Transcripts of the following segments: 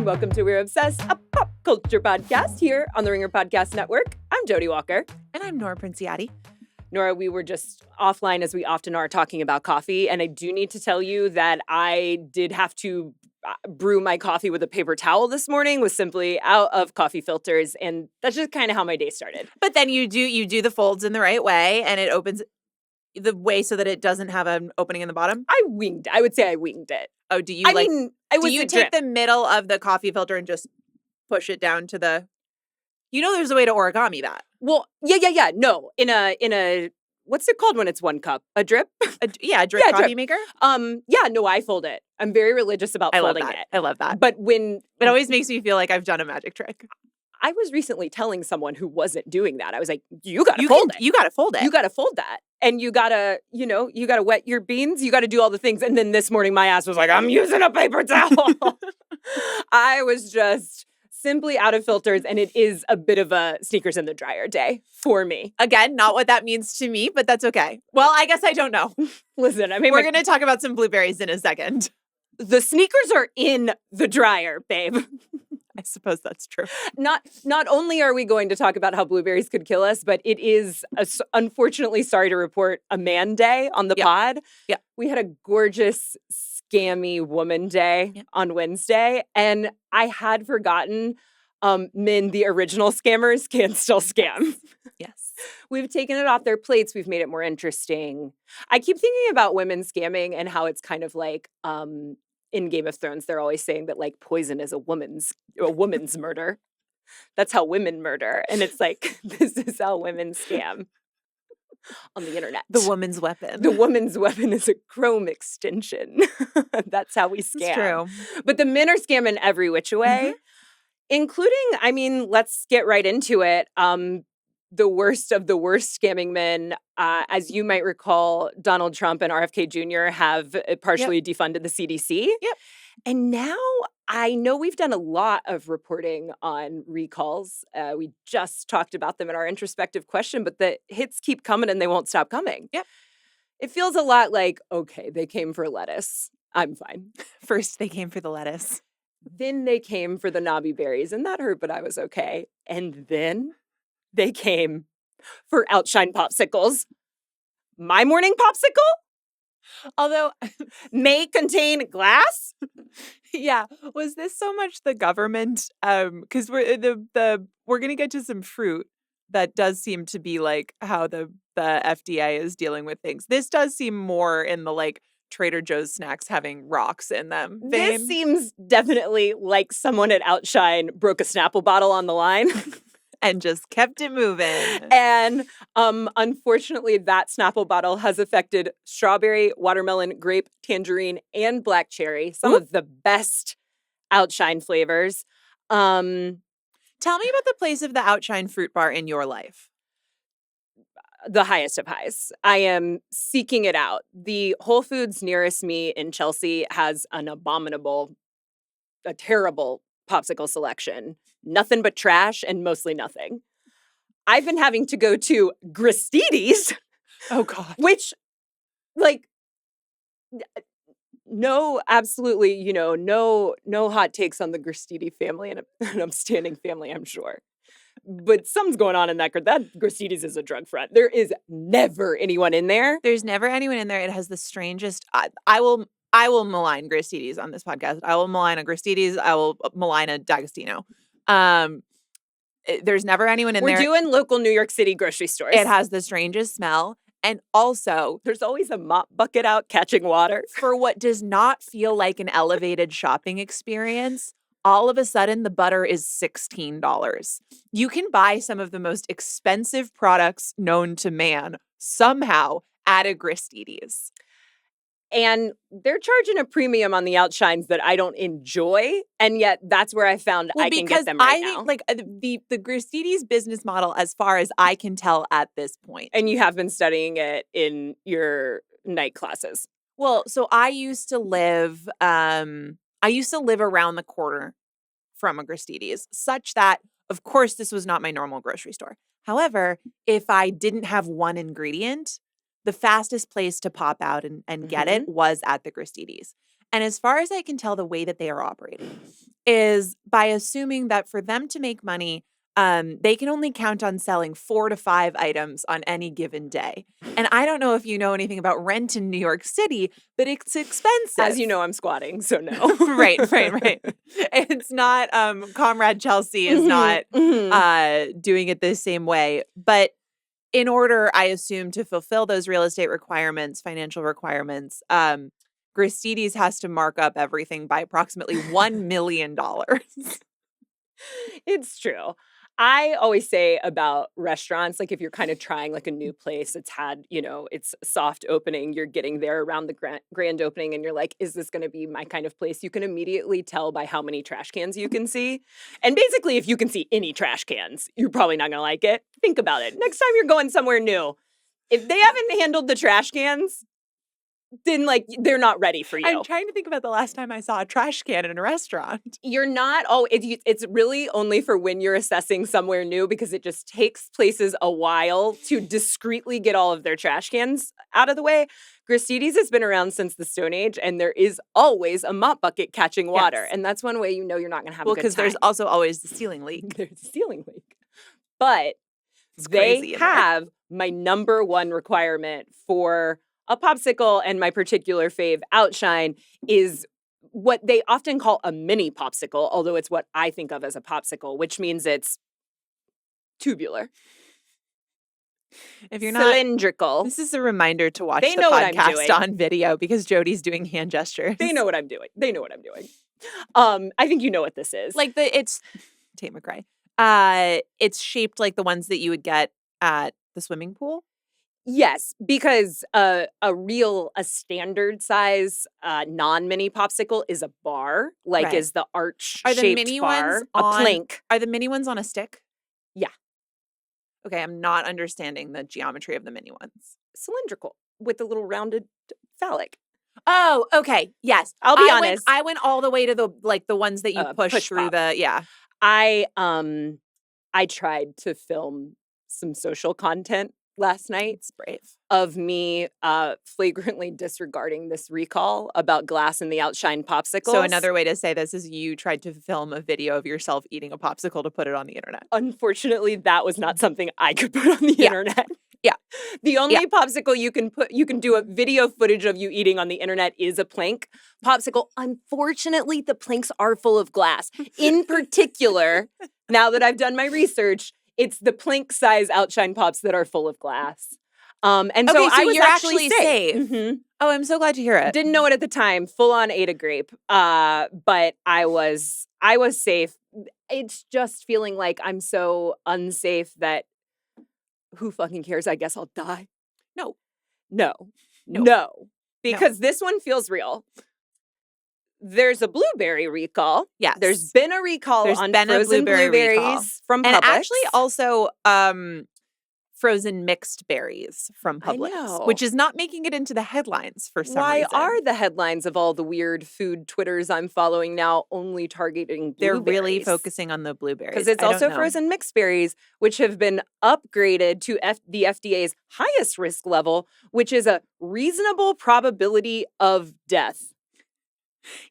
welcome to We're Obsessed, a pop culture podcast here on the Ringer Podcast Network. I'm Jodi Walker. And I'm Nora Princiotti. Nora, we were just offline, as we often are, talking about coffee, and I do need to tell you that I did have to brew my coffee with a paper towel this morning, was simply out of coffee filters, and that's just kind of how my day started. But then you do the folds in the right way, and it opens the way so that it doesn't have an opening in the bottom? I would say I winged it. Oh, do you take the middle of the coffee filter and just push it down to the... You know there's a way to origami that. Well, yeah. No, in a what's it called when it's one cup? A drip? A drip coffee maker? I fold it. I'm very religious about folding it. I love that. But when... It always makes me feel like I've done a magic trick. I was recently telling someone who wasn't doing that. I was like, you gotta fold it. You gotta fold it. You gotta fold that. And you gotta wet your beans. You gotta do all the things. And then this morning my ass was like, I'm using a paper towel. I was just simply out of filters, and it is a bit of a sneakers in the dryer day for me. Again, not what that means to me, but that's okay. Well, I guess I don't know. Listen, I mean, we're going to talk about some blueberries in a second. The sneakers are in the dryer, babe. I suppose that's true. Not only are we going to talk about how blueberries could kill us, but it is, unfortunately, sorry to report, a man day on the pod. Yeah. We had a gorgeous, scammy woman day on Wednesday, and I had forgotten men, the original scammers, can still scam. Yes. We've taken it off their plates. We've made it more interesting. I keep thinking about women scamming and how it's kind of like in Game of Thrones, they're always saying that like poison is a woman's murder. That's how women murder. And it's like, this is how women scam on the internet. The woman's weapon. The woman's weapon is a Chrome extension. That's how we scam. It's true. But the men are scamming every which way, including, I mean, let's get right into it. The worst of the worst scamming men, as you might recall, Donald Trump and RFK Jr. have partially defunded the CDC. Yep. And now I know we've done a lot of reporting on recalls. We just talked about them in our introspective question, but the hits keep coming and they won't stop coming. Yep. It feels a lot like, okay, they came for lettuce. I'm fine. First, they came for the lettuce. Then they came for the knobby berries, and that hurt, but I was okay. And then they came for Outshine popsicles. My morning popsicle? Although may contain glass. Yeah, was this so much the government? Because we're gonna get to some fruit that does seem to be like how the FDA is dealing with things. This does seem more in the like Trader Joe's snacks having rocks in them. This seems definitely like someone at Outshine broke a Snapple bottle on the line. And just kept it moving. And unfortunately, that Snapple bottle has affected strawberry, watermelon, grape, tangerine, and black cherry. Some of the best Outshine flavors. Tell me about the place of the Outshine fruit bar in your life. The highest of highs. I am seeking it out. The Whole Foods nearest me in Chelsea has a terrible popsicle selection. Nothing but trash and mostly nothing. I've been having to go to Gristedes. Oh, God. Which, like, no, absolutely, no hot takes on the Gristede family and an upstanding family, I'm sure. But something's going on in that Gristedes is a drug front. There is never anyone in there. There's never anyone in there. It has the strangest... I will malign Gristedes on this podcast. I will malign a Gristedes. I will malign a D'Agostino. There's never anyone in there. We're doing local New York City grocery stores. It has the strangest smell. And also, there's always a mop bucket out catching water. For what does not feel like an elevated shopping experience, all of a sudden the butter is $16. You can buy some of the most expensive products known to man somehow at a Gristedes. And they're charging a premium on the Outshines that I don't enjoy, and yet that's where I found I can get them right now. Think, like, the Gristedes business model, as far as I can tell at this point. And you have been studying it in your night classes. Well, so I used to live around the corner from a Gristedes, such that, of course, this was not my normal grocery store. However, if I didn't have one ingredient, the fastest place to pop out and get it was at the Gristedes. And as far as I can tell, the way that they are operating is by assuming that for them to make money, they can only count on selling 4 to 5 items on any given day. And I don't know if you know anything about rent in New York City, but it's expensive. As you know, I'm squatting, so no. Right. It's not, Comrade Chelsea is not doing it the same way. But in order, I assume, to fulfill those real estate requirements, financial requirements, Gristedes has to mark up everything by approximately $1 million. It's true. I always say about restaurants, like if you're kind of trying like a new place, it's had, it's soft opening, you're getting there around the grand opening and you're like, is this going to be my kind of place? You can immediately tell by how many trash cans you can see. And basically, if you can see any trash cans, you're probably not going to like it. Think about it. Next time you're going somewhere new, if they haven't handled the trash cans, then they're not ready for you. I'm trying to think about the last time I saw a trash can in a restaurant. You're not. It's really only for when you're assessing somewhere new, because it just takes places a while to discreetly get all of their trash cans out of the way. Gristedes has been around since the Stone Age, and there is always a mop bucket catching water. Yes. And that's one way you know you're not going to have a good time. Well, because there's also always the ceiling leak. There's a ceiling leak. But they have my number one requirement for a popsicle, and my particular fave, Outshine, is what they often call a mini popsicle, although it's what I think of as a popsicle, which means it's tubular. If you're not cylindrical. This is a reminder to watch the podcast on video, because Jodi's doing hand gestures. They know what I'm doing. I think you know what this is. It's Tate McRae. It's shaped like the ones that you would get at the swimming pool. Yes, because a standard size non-mini popsicle is a bar, is the arch-shaped bar, a plank. Are the mini ones on a stick? Yeah. Okay, I'm not understanding the geometry of the mini ones. Cylindrical with a little rounded phallic. Oh, okay. Yes. I'll be honest. I went all the way to the ones that you push through pop. yeah. I tried to film some social content last night. It's brave. Of me flagrantly disregarding this recall about glass in the Outshine popsicles. So another way to say this is you tried to film a video of yourself eating a popsicle to put it on the internet. Unfortunately, that was not something I could put on the internet. Yeah. The only popsicle you can do a video footage of you eating on the internet is a plank popsicle. Unfortunately, the planks are full of glass. In particular, now that I've done my research, it's the plank size Outshine Pops that are full of glass. So I was actually safe. Mm-hmm. Oh, I'm so glad to hear it. Didn't know it at the time. Full on ate a grape. But I was safe. It's just feeling like I'm so unsafe that who fucking cares? I guess I'll die. No. Because this one feels real. There's a blueberry recall. Yes. There's been a recall on frozen blueberries from Publix. And actually also frozen mixed berries from Publix, which is not making it into the headlines for some reason. Why are the headlines of all the weird food Twitters I'm following now only targeting blueberries? They're really focusing on the blueberries. Because it's also frozen mixed berries, which have been upgraded to the FDA's highest risk level, which is a reasonable probability of death.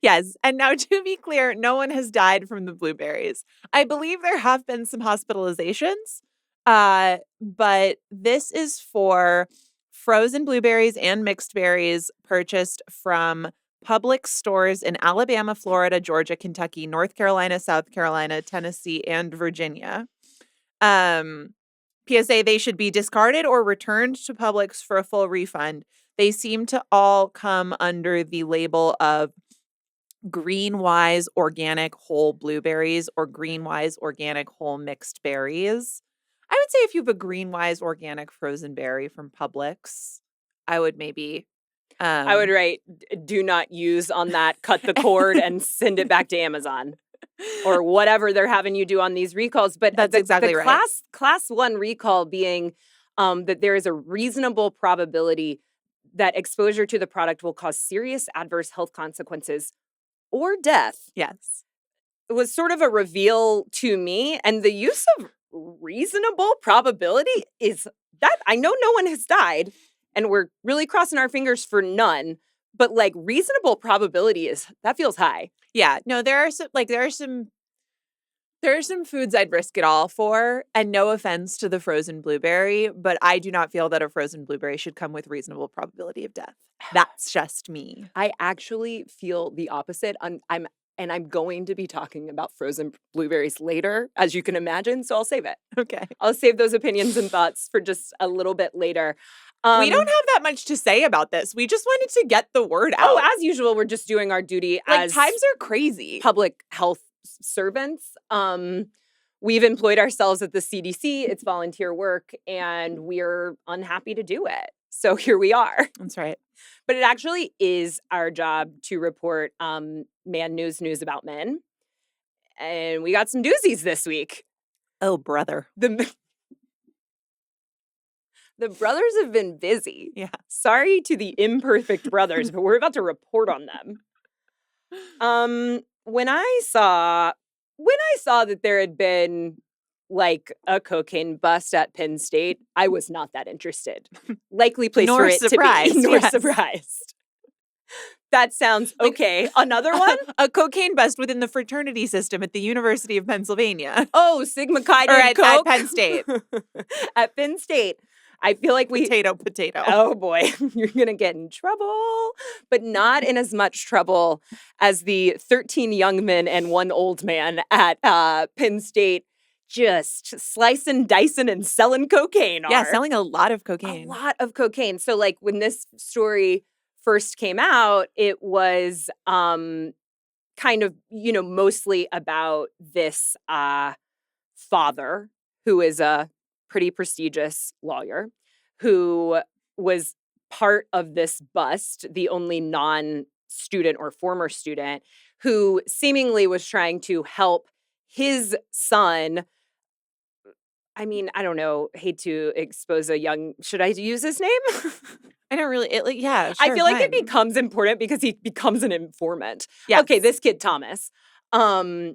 Yes. And now, to be clear, no one has died from the blueberries. I believe there have been some hospitalizations, but this is for frozen blueberries and mixed berries purchased from Publix stores in Alabama, Florida, Georgia, Kentucky, North Carolina, South Carolina, Tennessee, and Virginia. PSA, they should be discarded or returned to Publix for a full refund. They seem to all come under the label of Greenwise organic whole blueberries or Greenwise organic whole mixed berries. I would say if you have a Greenwise organic frozen berry from Publix, I would maybe I would write do not use on that, cut the cord and send it back to Amazon or whatever they're having you do on these recalls. But that's exactly right. Class 1 recall being that there is a reasonable probability that exposure to the product will cause serious adverse health consequences or death. Yes. It was sort of a reveal to me. And the use of reasonable probability is that I know no one has died, and we're really crossing our fingers for none. But like reasonable probability that feels high. Yeah. No, there are some foods I'd risk it all for, and no offense to the frozen blueberry, but I do not feel that a frozen blueberry should come with reasonable probability of death. That's just me. I actually feel the opposite. I'm going to be talking about frozen blueberries later, as you can imagine, so I'll save it. Okay. I'll save those opinions and thoughts for just a little bit later. We don't have that much to say about this. We just wanted to get the word out. Oh, as usual, we're just doing our duty as times are crazy. Public health servants. We've employed ourselves at the CDC. It's volunteer work, and we're unhappy to do it. So here we are. That's right. But it actually is our job to report man news about men. And we got some doozies this week. Oh, brother. The brothers have been busy. Yeah. Sorry to the imperfect brothers, but we're about to report on them. When I saw that there had been like a cocaine bust at Penn State, I was not that interested. Likely place for it to be. Nor surprised. That sounds okay. Another one? A cocaine bust within the fraternity system at the University of Pennsylvania. Oh, Sigma Chi at Coke? Penn State. At Penn State. I feel like Potato. Oh boy, you're going to get in trouble, but not in as much trouble as the 13 young men and one old man at Penn State just slicing, dicing, and selling cocaine. Yeah, selling a lot of cocaine. A lot of cocaine. So like when this story first came out, it was kind of, mostly about this father who is a pretty prestigious lawyer who was part of this bust, the only non-student or former student who seemingly was trying to help his son. I mean, I don't know, hate to expose should I use his name? I don't really, sure, I feel like it becomes important because he becomes an informant. Yes. Okay, this kid, Thomas. So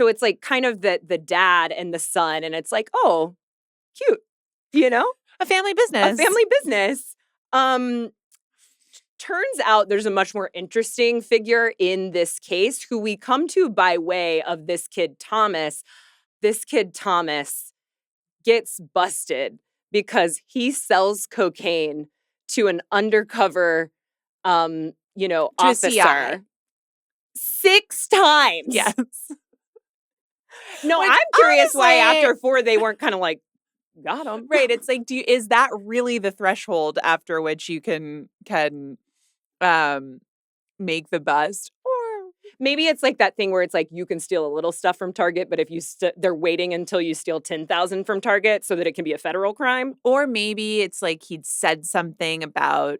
it's like kind of the dad and the son, and it's like, oh, cute, a family business. Turns out there's a much more interesting figure in this case who we come to by way of this kid Thomas. This kid Thomas gets busted because he sells cocaine to an undercover officer. 6 times. Yes. No, I'm curious why after 4 they weren't kind of like, got him. Right. It's like, is that really the threshold after which you can make the bust? Or maybe it's like that thing where it's like you can steal a little stuff from Target, but if you they're waiting until you steal 10,000 from Target so that it can be a federal crime. Or maybe it's like he'd said something about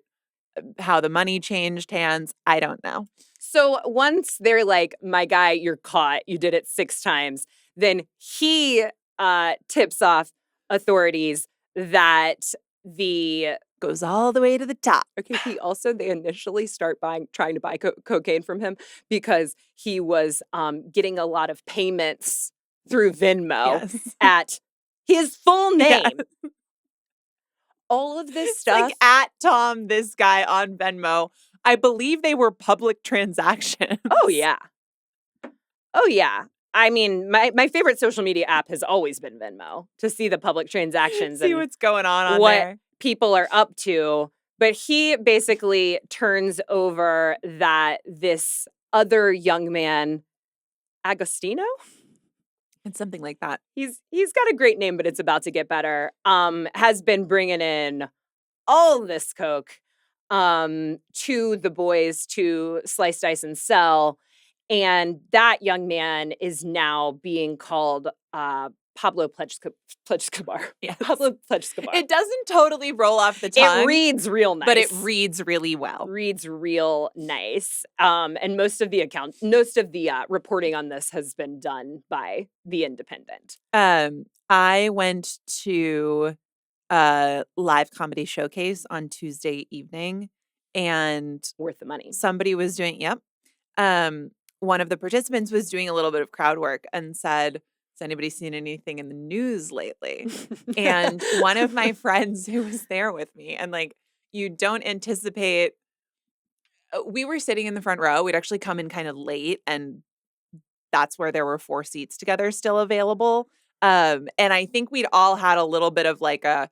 how the money changed hands. I don't know. So once they're like, my guy, you're caught. You did it 6 times. Then he tips off authorities that goes all the way to the top. Okay, they initially start trying to buy cocaine from him because he was getting a lot of payments through Venmo at his full name. Yes. All of this stuff. Like at Tom, this guy on Venmo. I believe they were public transactions. Oh, yeah. I mean, my favorite social media app has always been Venmo to see the public transactions. See what's going on what there. People are up to. But he basically turns over that this other young man, Agostino? It's something like that. He's got a great name, but it's about to get better. Has been bringing in all this coke to the boys to slice, dice, and sell. And that young man is now being called Pablo Pledgescobar. Yes. Pablo Pledgescobar. It doesn't totally roll off the tongue. It reads real nice. But it reads really well. Reads real nice. And most of the reporting on this has been done by The Independent. I went to a live comedy showcase on Tuesday evening, and worth the money. Somebody was doing, one of the participants was doing a little bit of crowd work and said, has anybody seen anything in the news lately? And one of my friends who was there with me and like you don't anticipate. We were sitting in the front row. We'd actually come in kind of late, and that's where there were 4 seats together still available. And I think we'd all had a little bit of like a,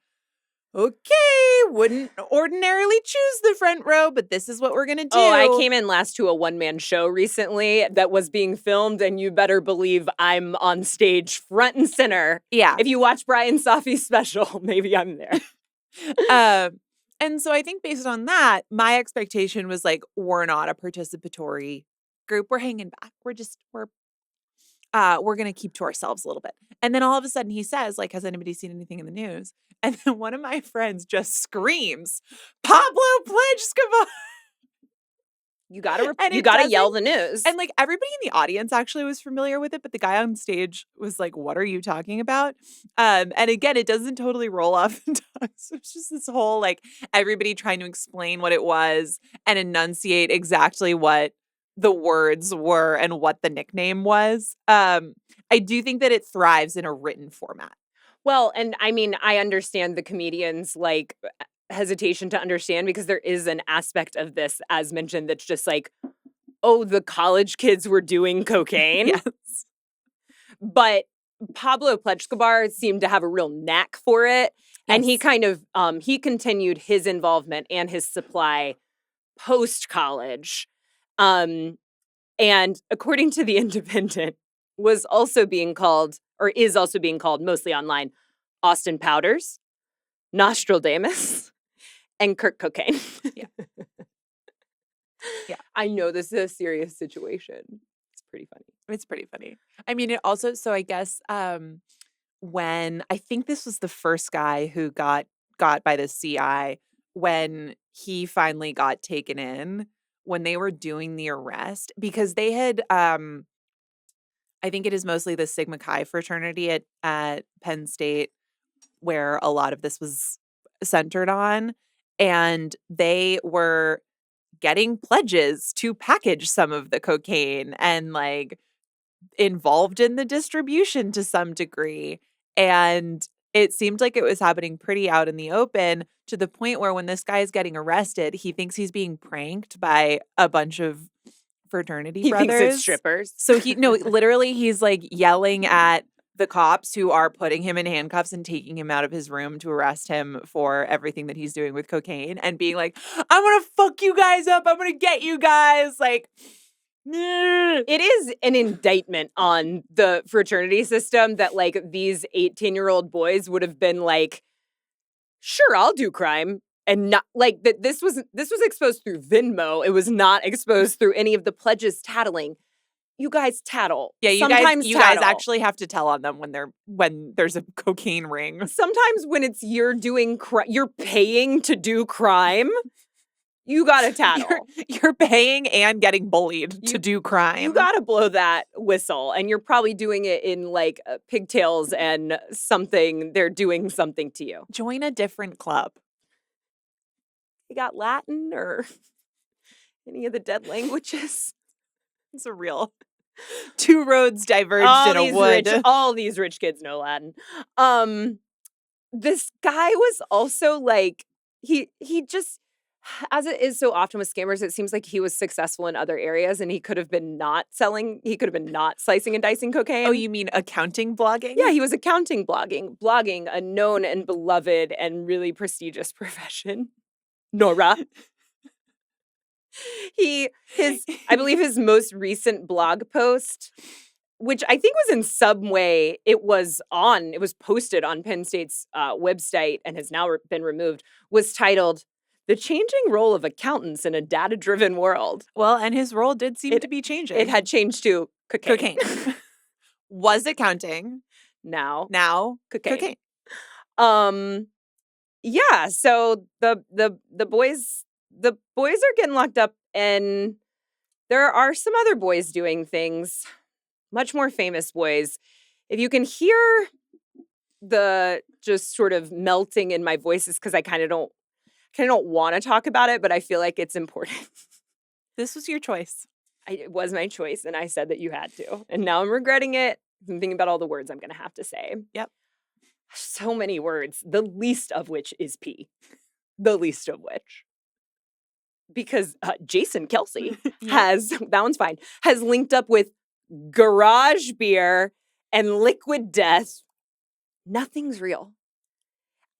okay, wouldn't ordinarily choose the front row, but this is what we're going to do. Oh, I came in last to a one-man show recently that was being filmed, and you better believe I'm on stage front and center. Yeah. If you watch Brian Safi's special, maybe I'm there. And so I think based on that, my expectation was like, we're not a participatory group. We're hanging back. We're going to keep to ourselves a little bit. And then all of a sudden he says, like, has anybody seen anything in the news? And then one of my friends just screams, Pablo Pledgescobar. You gotta yell the news. And like everybody in the audience actually was familiar with it, but the guy on stage was like, what are you talking about? And again, it doesn't totally roll off the tongue. So it's just this whole like everybody trying to explain what it was and enunciate exactly what the words were and what the nickname was. I do think that it thrives in a written format. Well, and I mean, I understand the comedians like hesitation to understand because there is an aspect of this, as mentioned, that's just like, oh, the college kids were doing cocaine. Yes. But Pablo Pledgescobar seemed to have a real knack for it. Yes. And he kind of, he continued his involvement and his supply post-college. And according to The Independent, was also being called, or is also being called mostly online, Austin Powders, Nostradamus, and Kirk Cocaine. Yeah. Yeah. I know this is a serious situation. It's pretty funny. It's pretty funny. I mean, it also, so I guess when, I think this was the first guy who got by the CI, when he finally got taken in, when they were doing the arrest, because they had, I think it is mostly the Sigma Chi fraternity at Penn State where a lot of this was centered on. And they were getting pledges to package some of the cocaine and like involved in the distribution to some degree. And it seemed like it was happening pretty out in the open to the point where when this guy is getting arrested, he thinks he's being pranked by a bunch of fraternity brothers. He thinks it's strippers. So literally he's like yelling at the cops who are putting him in handcuffs and taking him out of his room to arrest him for everything that he's doing with cocaine and being like, I'm going to fuck you guys up. I'm going to get you guys. Like, it is an indictment on the fraternity system that like these 18-year-old boys would have been like, sure, I'll do crime. And not like that. This was exposed through Venmo. It was not exposed through any of the pledges tattling. You guys tattle. Yeah, you guys actually have to tell on them when there's a cocaine ring. Sometimes when it's you're paying to do crime, you gotta tattle. You're paying and getting bullied to do crime. You gotta blow that whistle, and you're probably doing it in like pigtails and something. They're doing something to you. Join a different club. You got Latin or any of the dead languages? It's a real two roads diverged in a wood. All these rich kids know Latin. This guy was also like, he just, as it is so often with scammers, it seems like he was successful in other areas and he could have been not slicing and dicing cocaine. Oh, you mean accounting blogging? Yeah, he was accounting blogging, a known and beloved and really prestigious profession. Nora. I believe his most recent blog post, which I think was in some way, it was posted on Penn State's website and has now been removed, was titled, "The Changing Role of Accountants in a Data-Driven World." Well, and his role did seem to be changing. It had changed to cocaine. Was accounting. Now cocaine. Yeah, so the boys are getting locked up, and there are some other boys doing things, much more famous boys. If you can hear the just sort of melting in my voices, because I kind of don't want to talk about it, but I feel like it's important. This was your choice. It was my choice, and I said that you had to, and now I'm regretting it. I'm thinking about all the words I'm going to have to say. Yep. So many words, the least of which is P. the least of which, because Jason Kelce Yeah. that one's fine, has linked up with Garage Beer and Liquid Death. Nothing's real.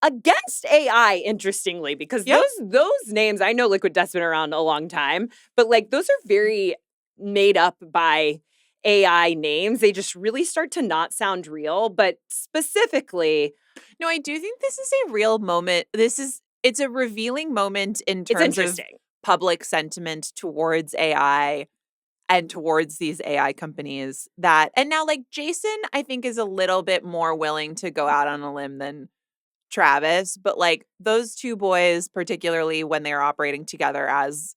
Against AI, interestingly, because Yep. those names, I know Liquid Death's been around a long time, but like those are very made up by AI names. They just really start to not sound real. But specifically, No, I do think this is a real moment. It's a revealing moment in it's terms of interesting. public sentiment towards AI and towards these AI companies and now like Jason, I think is a little bit more willing to go out on a limb than Travis, but like those two boys, particularly when they're operating together as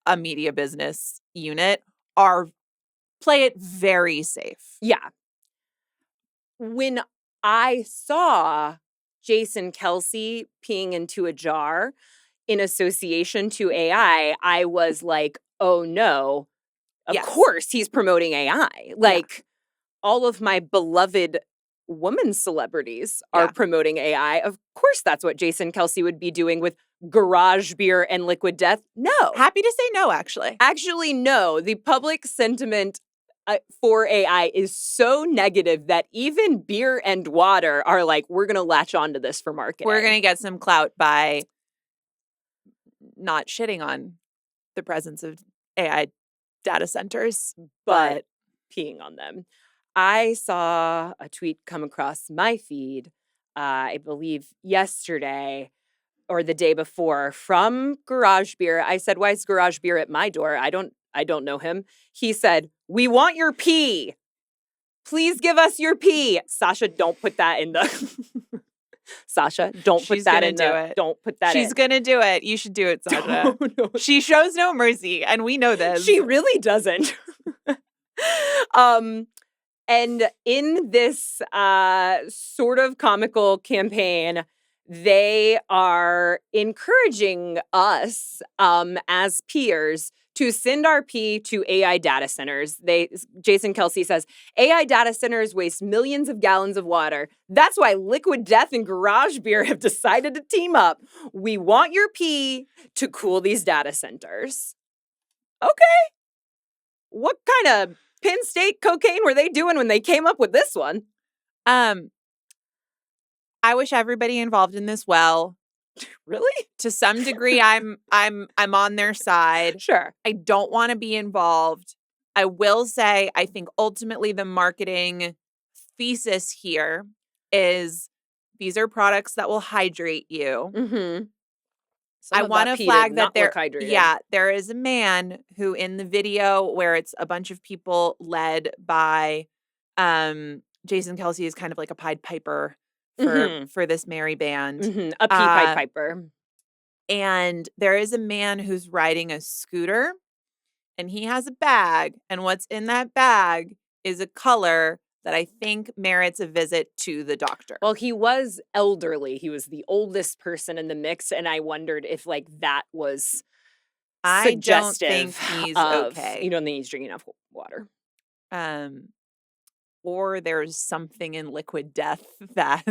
a media business unit, play it very safe. Yeah. When I saw Jason Kelce peeing into a jar in association to AI, I was like, oh no, of Yes. course he's promoting AI. Like all of my beloved woman celebrities are promoting AI. Of course that's what Jason Kelce would be doing with Garage Beer and Liquid Death. No. Happy to say no, actually. Actually, no. The public sentiment for AI is so negative that even beer and water are like, we're going to latch onto this for marketing. We're going to get some clout by not shitting on the presence of AI data centers, but peeing on them. I saw a tweet come across my feed, I believe yesterday or the day before, from Garage Beer. I said, "Why is Garage Beer at my door? I don't know him." He said, "We want your pee. Please give us your pee." Sasha, don't put that in the Sasha, don't put that in the don't put that in. She's gonna do it. You should do it, Sasha. She shows no mercy, and we know this. She really doesn't. And in this sort of comical campaign, they are encouraging us as peers to send our pee to AI data centers. Jason Kelce says, AI data centers waste millions of gallons of water. That's why Liquid Death and Garage Beer have decided to team up. We want your pee to cool these data centers. Okay. What kind of Penn State cocaine were they doing when they came up with this one? I wish everybody involved in this well. Really? To some degree, I'm on their side. Sure. I don't want to be involved. I will say, I think ultimately the marketing thesis here is these are products that will hydrate you. Mm-hmm. I want to flag that there is a man who in the video where it's a bunch of people led by Jason Kelce is kind of like a Pied Piper for this merry band. Mm-hmm. A Pied Piper. And there is a man who's riding a scooter and he has a bag. And what's in that bag is a color that I think merits a visit to the doctor. Well, he was elderly. He was the oldest person in the mix. And I wondered if like that was suggestive. I don't think he's okay. You don't think he's drinking enough water. Or there's something in Liquid Death that...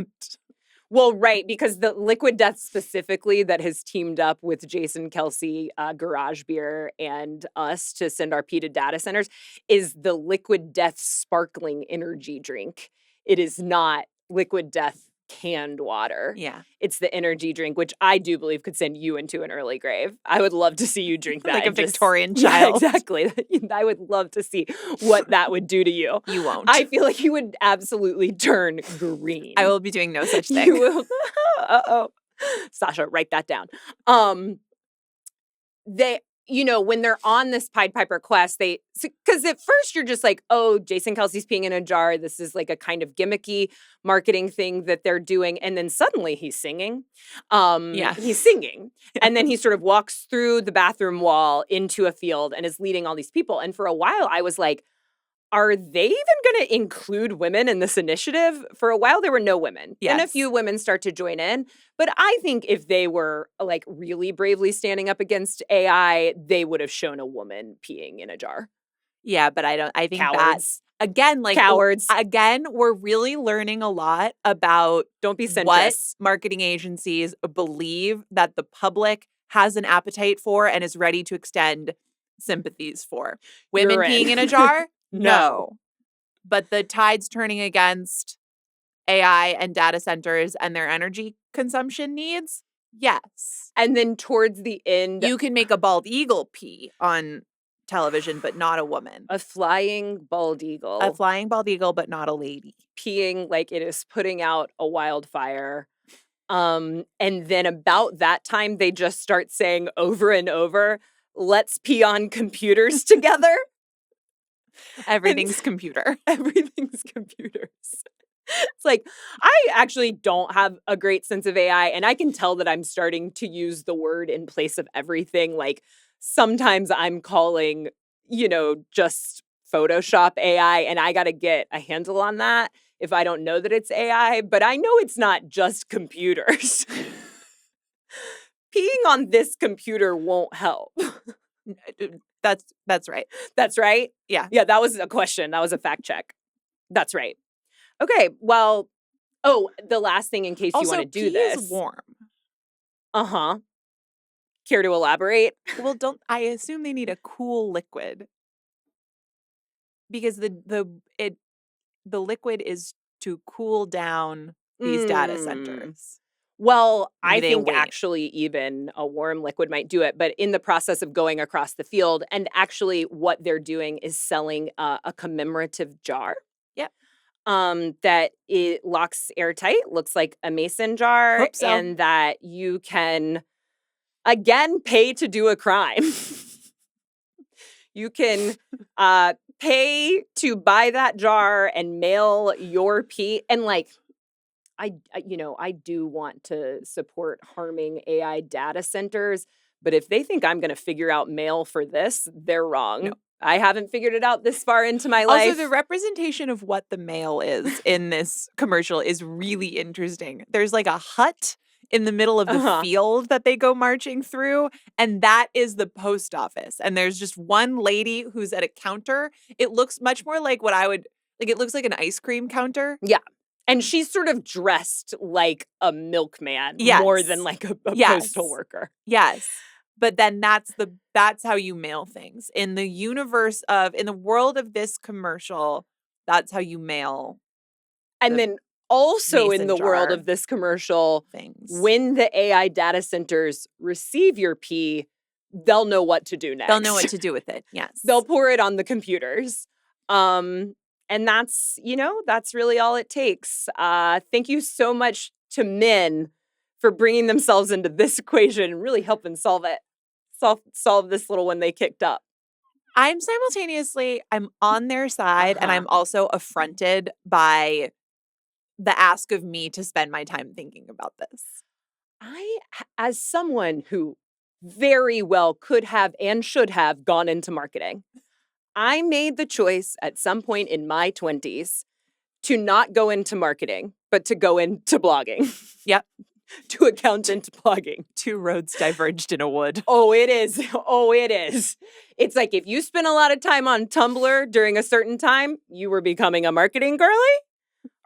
Well, right, because the Liquid Death specifically that has teamed up with Jason Kelce, Garage Beer, and us to send our pee to data centers is the Liquid Death sparkling energy drink. It is not Liquid Death canned water. Yeah. It's the energy drink, which I do believe could send you into an early grave. I would love to see you drink that. Like a Victorian child. Yeah, exactly. I would love to see what that would do to you. You won't. I feel like you would absolutely turn green. I will be doing no such thing. You will. Uh-oh. Sasha, write that down. When they're on this Pied Piper quest, because at first you're just like, oh, Jason Kelce's peeing in a jar. This is like a kind of gimmicky marketing thing that they're doing. And then suddenly he's singing. He's singing. And then he sort of walks through the bathroom wall into a field and is leading all these people. And for a while I was like, are they even going to include women in this initiative? For a while, there were no women. Yes. And a few women start to join in. But I think if they were like really bravely standing up against AI, they would have shown a woman peeing in a jar. Yeah, but I think again, like Cowards. Again, we're really learning a lot about Don't be what centrist. marketing agencies believe that the public has an appetite for and is ready to extend sympathies for. Women You're peeing in. in a jar? No. But the tide's turning against AI and data centers and their energy consumption needs? Yes. And then towards the end, You can make a bald eagle pee on television, but not a woman. a flying bald eagle A flying bald eagle, but not a lady. peeing like it is putting out a wildfire. And then about that time, they just start saying over and over, let's pee on computers together. Everything's computer. Everything's computers. It's like, I actually don't have a great sense of AI, and I can tell that I'm starting to use the word in place of everything. Like, sometimes I'm calling, just Photoshop AI, and I got to get a handle on that if I don't know that it's AI, but I know it's not just computers. Peeing on this computer won't help. That's right. That's right? Yeah. Yeah, that was a question. That was a fact check. That's right. Okay, well, the last thing in case you want to do pee this. is warm. Uh-huh. Care to elaborate? Well, I assume they need a cool liquid. Because the liquid is to cool down these data centers. Well, Maybe I they think wait. actually even a warm liquid might do it, but in the process of going across the field, and actually what they're doing is selling a commemorative jar. Yep. That it locks airtight, looks like a mason jar, Hope so. and that you can, again, pay to do a crime. You can pay to buy that jar and mail your pee. And like, I do want to support harming AI data centers, but if they think I'm going to figure out mail for this, they're wrong. No. I haven't figured it out this far into my life. Also, the representation of what the mail is in this commercial is really interesting. There's like a hut in the middle of the field that they go marching through, and that is the post office. And there's just one lady who's at a counter. It looks much more like it looks like an ice cream counter. Yeah. And she's sort of dressed like a milkman more than like a postal worker. Yes. But then that's how you mail things. In the world of this commercial, that's how you mail. And then also in the world jar of this commercial, things. When the AI data centers receive your pee, they'll know what to do next. They'll know what to do with it. Yes. They'll pour it on the computers. And that's really all it takes. Thank you so much to men for bringing themselves into this equation and really helping solve it. Solve this little one they kicked up. I'm on their side, and I'm also affronted by the ask of me to spend my time thinking about this. As someone who very well could have and should have gone into marketing, I made the choice at some point in my 20s to not go into marketing, but to go into blogging. Yep. To accountant blogging. Two roads diverged in a wood. Oh, it is. It's like if you spent a lot of time on Tumblr during a certain time, you were becoming a marketing girly,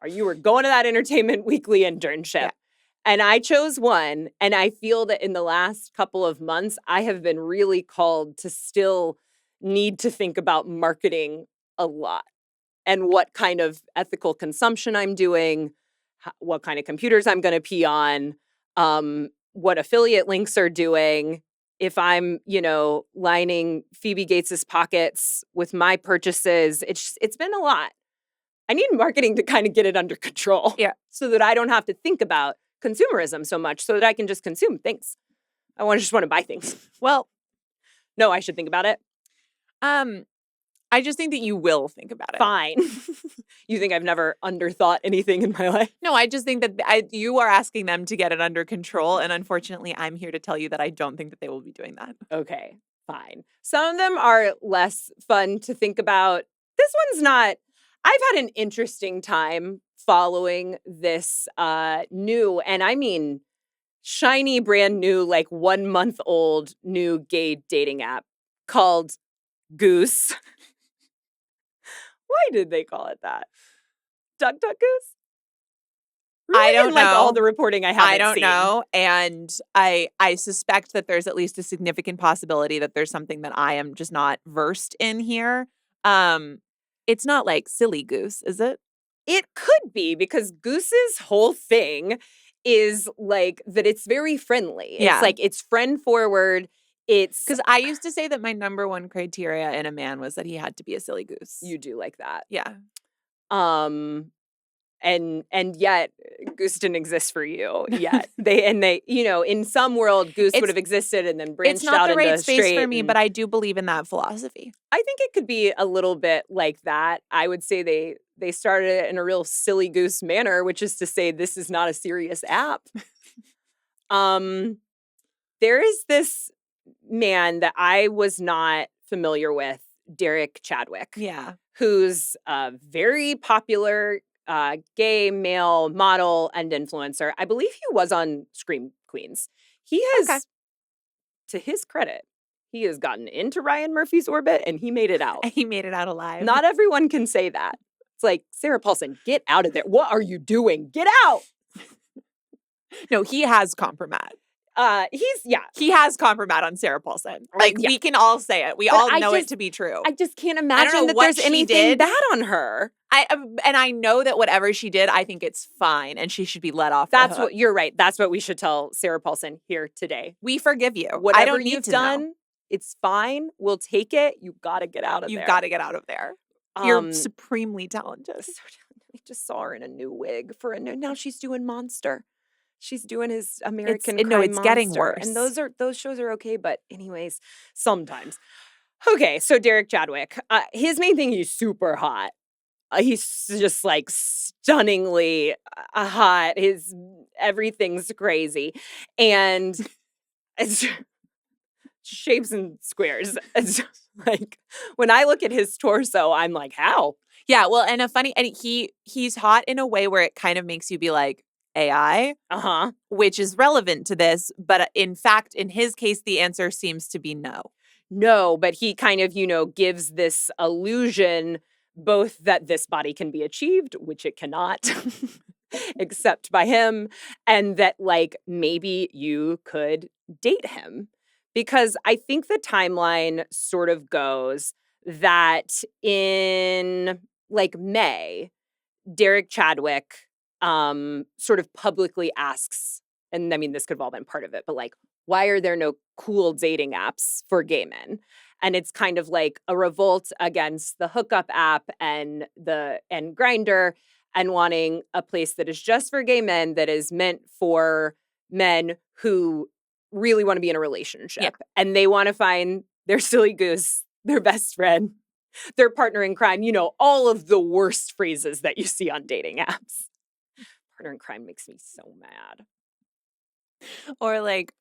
or you were going to that Entertainment Weekly internship. Yeah. And I chose one, and I feel that in the last couple of months, I have been really called to still need to think about marketing a lot and what kind of ethical consumption I'm doing, what kind of computers I'm going to pee on, what affiliate links are doing. If I'm, lining Phoebe Gates's pockets with my purchases, it's been a lot. I need marketing to kind of get it under control. Yeah. So that I don't have to think about consumerism so much, so that I can just consume things. I just want to buy things. Well, no, I should think about it. I just think that you will think about it. Fine. You think I've never underthought anything in my life? No, I just think that you are asking them to get it under control. And unfortunately, I'm here to tell you that I don't think that they will be doing that. Okay, fine. Some of them are less fun to think about. This one's not. I've had an interesting time following this new, and I mean shiny, brand new, like 1 month old new gay dating app called Goose. Why did they call it that? Duck Duck Goose? I don't like all know. the reporting I haven't I don't seen. know. And I suspect that there's at least a significant possibility that there's something that I am just not versed in here. It's not like silly goose, is it? It could be, because Goose's whole thing is like that it's very friendly. Yeah. It's like it's friend forward. It's Because I used to say that my number one criteria in a man was that he had to be a silly goose. you do like that. Yeah. And yet Goose didn't exist for you yet. They in some world Goose would have existed and then branched It's not out the right into space straight. for me, but I do believe in that philosophy. I think it could be a little bit like that. I would say they started it in a real silly goose manner, which is to say this is not a serious app. There is this man that I was not familiar with, Derek Chadwick. Yeah. Who's a very popular gay male model and influencer. I believe he was on Scream Queens. He has, to his credit, he has gotten into Ryan Murphy's orbit and he made it out. He made it out alive. Not everyone can say that. It's like, Sarah Paulson, get out of there. What are you doing? Get out. No, he has compromat. He has compromat on Sarah Paulson. Like, we can all say it. We all know it to be true. I just can't imagine that there's anything bad on her. I know that whatever she did, I think it's fine, and she should be let off. That's what you're right. That's what we should tell Sarah Paulson here today. We forgive you. Whatever I don't need you've to done, know. It's fine. We'll take it. You got to get out of there. You've got to get out of there. You're supremely talented. I just saw her in a new wig now she's doing Monster. She's doing his American Crime it's getting Monster. worse. And those shows are okay, but anyways, sometimes. Okay, so Derek Chadwick, his main thing, he's super hot. He's just like stunningly hot. Everything's crazy, and it's shapes and squares. It's like when I look at his torso, I'm like, how? Yeah, well, and he's hot in a way where it kind of makes you be like, AI, which is relevant to this, but in fact, in his case, the answer seems to be no. No, but he kind of, gives this illusion both that this body can be achieved, which it cannot, except by him, and that, like, maybe you could date him. Because I think the timeline sort of goes that in, like, May, Derek Chadwick sort of publicly asks, and I mean, this could have all been part of it, but like, why are there no cool dating apps for gay men? And it's kind of like a revolt against the hookup app and Grindr, and wanting a place that is just for gay men, that is meant for men who really want to be in a relationship. Yeah. And they want to find their silly goose, their best friend, their partner in crime, all of the worst phrases that you see on dating apps. Partner in crime makes me so mad. Or like,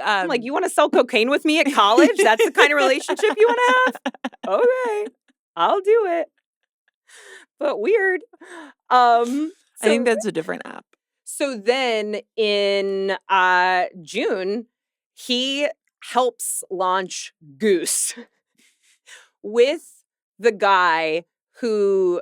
I'm like, you want to sell cocaine with me at college? That's the kind of relationship you want to have? Okay, I'll do it. But weird. I think that's a different app. So then in June, he helps launch Goose with the guy who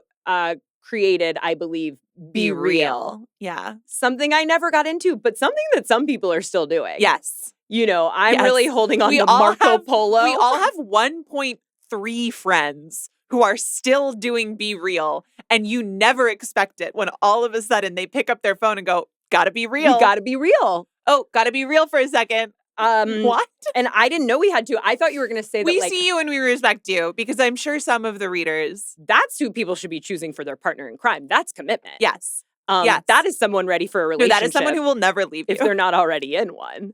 created, I believe, Be Real. Yeah. Something I never got into, but something that some people are still doing. Yes. I'm really holding on to Marco Polo. We all have 1.3 friends who are still doing Be Real, and you never expect it when all of a sudden they pick up their phone and go, gotta be real. We gotta be real. Oh, gotta be real for a second. What? And I didn't know we had to. I thought you were going to say that, we see you and we respect you, because I'm sure some of the readers. That's who people should be choosing for their partner in crime. That's commitment. Yes. Yes. That is someone ready for a relationship. No, that is someone who will never leave you. If they're not already in one.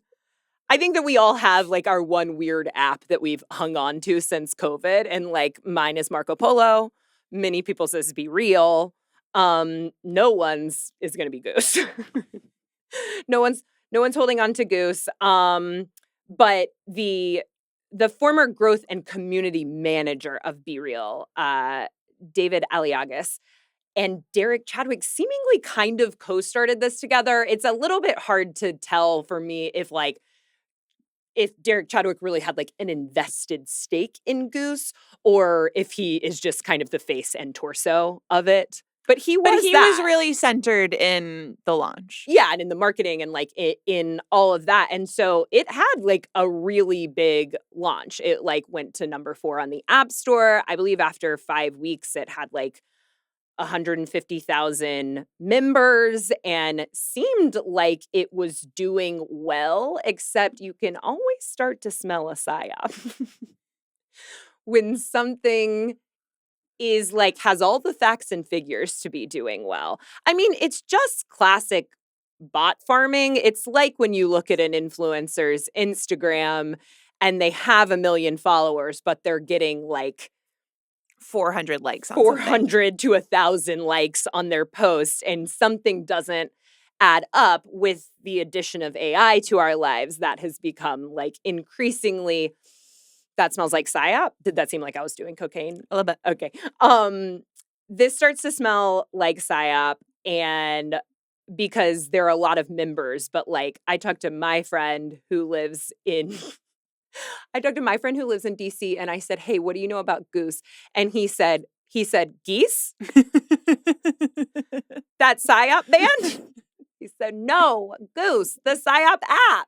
I think that we all have like our one weird app that we've hung on to since COVID. And like mine is Marco Polo. Many people says Be Real. No one's is going to be Goose. No one's holding on to Goose. But the former growth and community manager of Be Real, David Aliagas, and Derek Chadwick seemingly kind of co-started this together. It's a little bit hard to tell for me if like if Derek Chadwick really had like an invested stake in Goose, or if he is just kind of the face and torso of it. But he was really centered in the launch. Yeah, and in the marketing and like in all of that. And so it had like a really big launch. It like went to number 4 on the App Store. I believe after 5 weeks, it had like 150,000 members and seemed like it was doing well, except you can always start to smell a psyop. When something is like has all the facts and figures to be doing well. I mean, it's just classic bot farming. It's like when you look at an influencer's Instagram and they have 1 million followers, but they're getting like 400 likes on 400 to 1,000 likes on their post, and something doesn't add up. With the addition of AI to our lives, that has become like increasingly, that smells like psyop. Did that seem like I was doing cocaine? A little bit. Okay. This starts to smell like psyop, and because there are a lot of members, but like I talked to my friend who lives in DC, and I said, "Hey, what do you know about Goose?" And he said, "Geese? That psyop band?" He said, "No, Goose, the psyop app."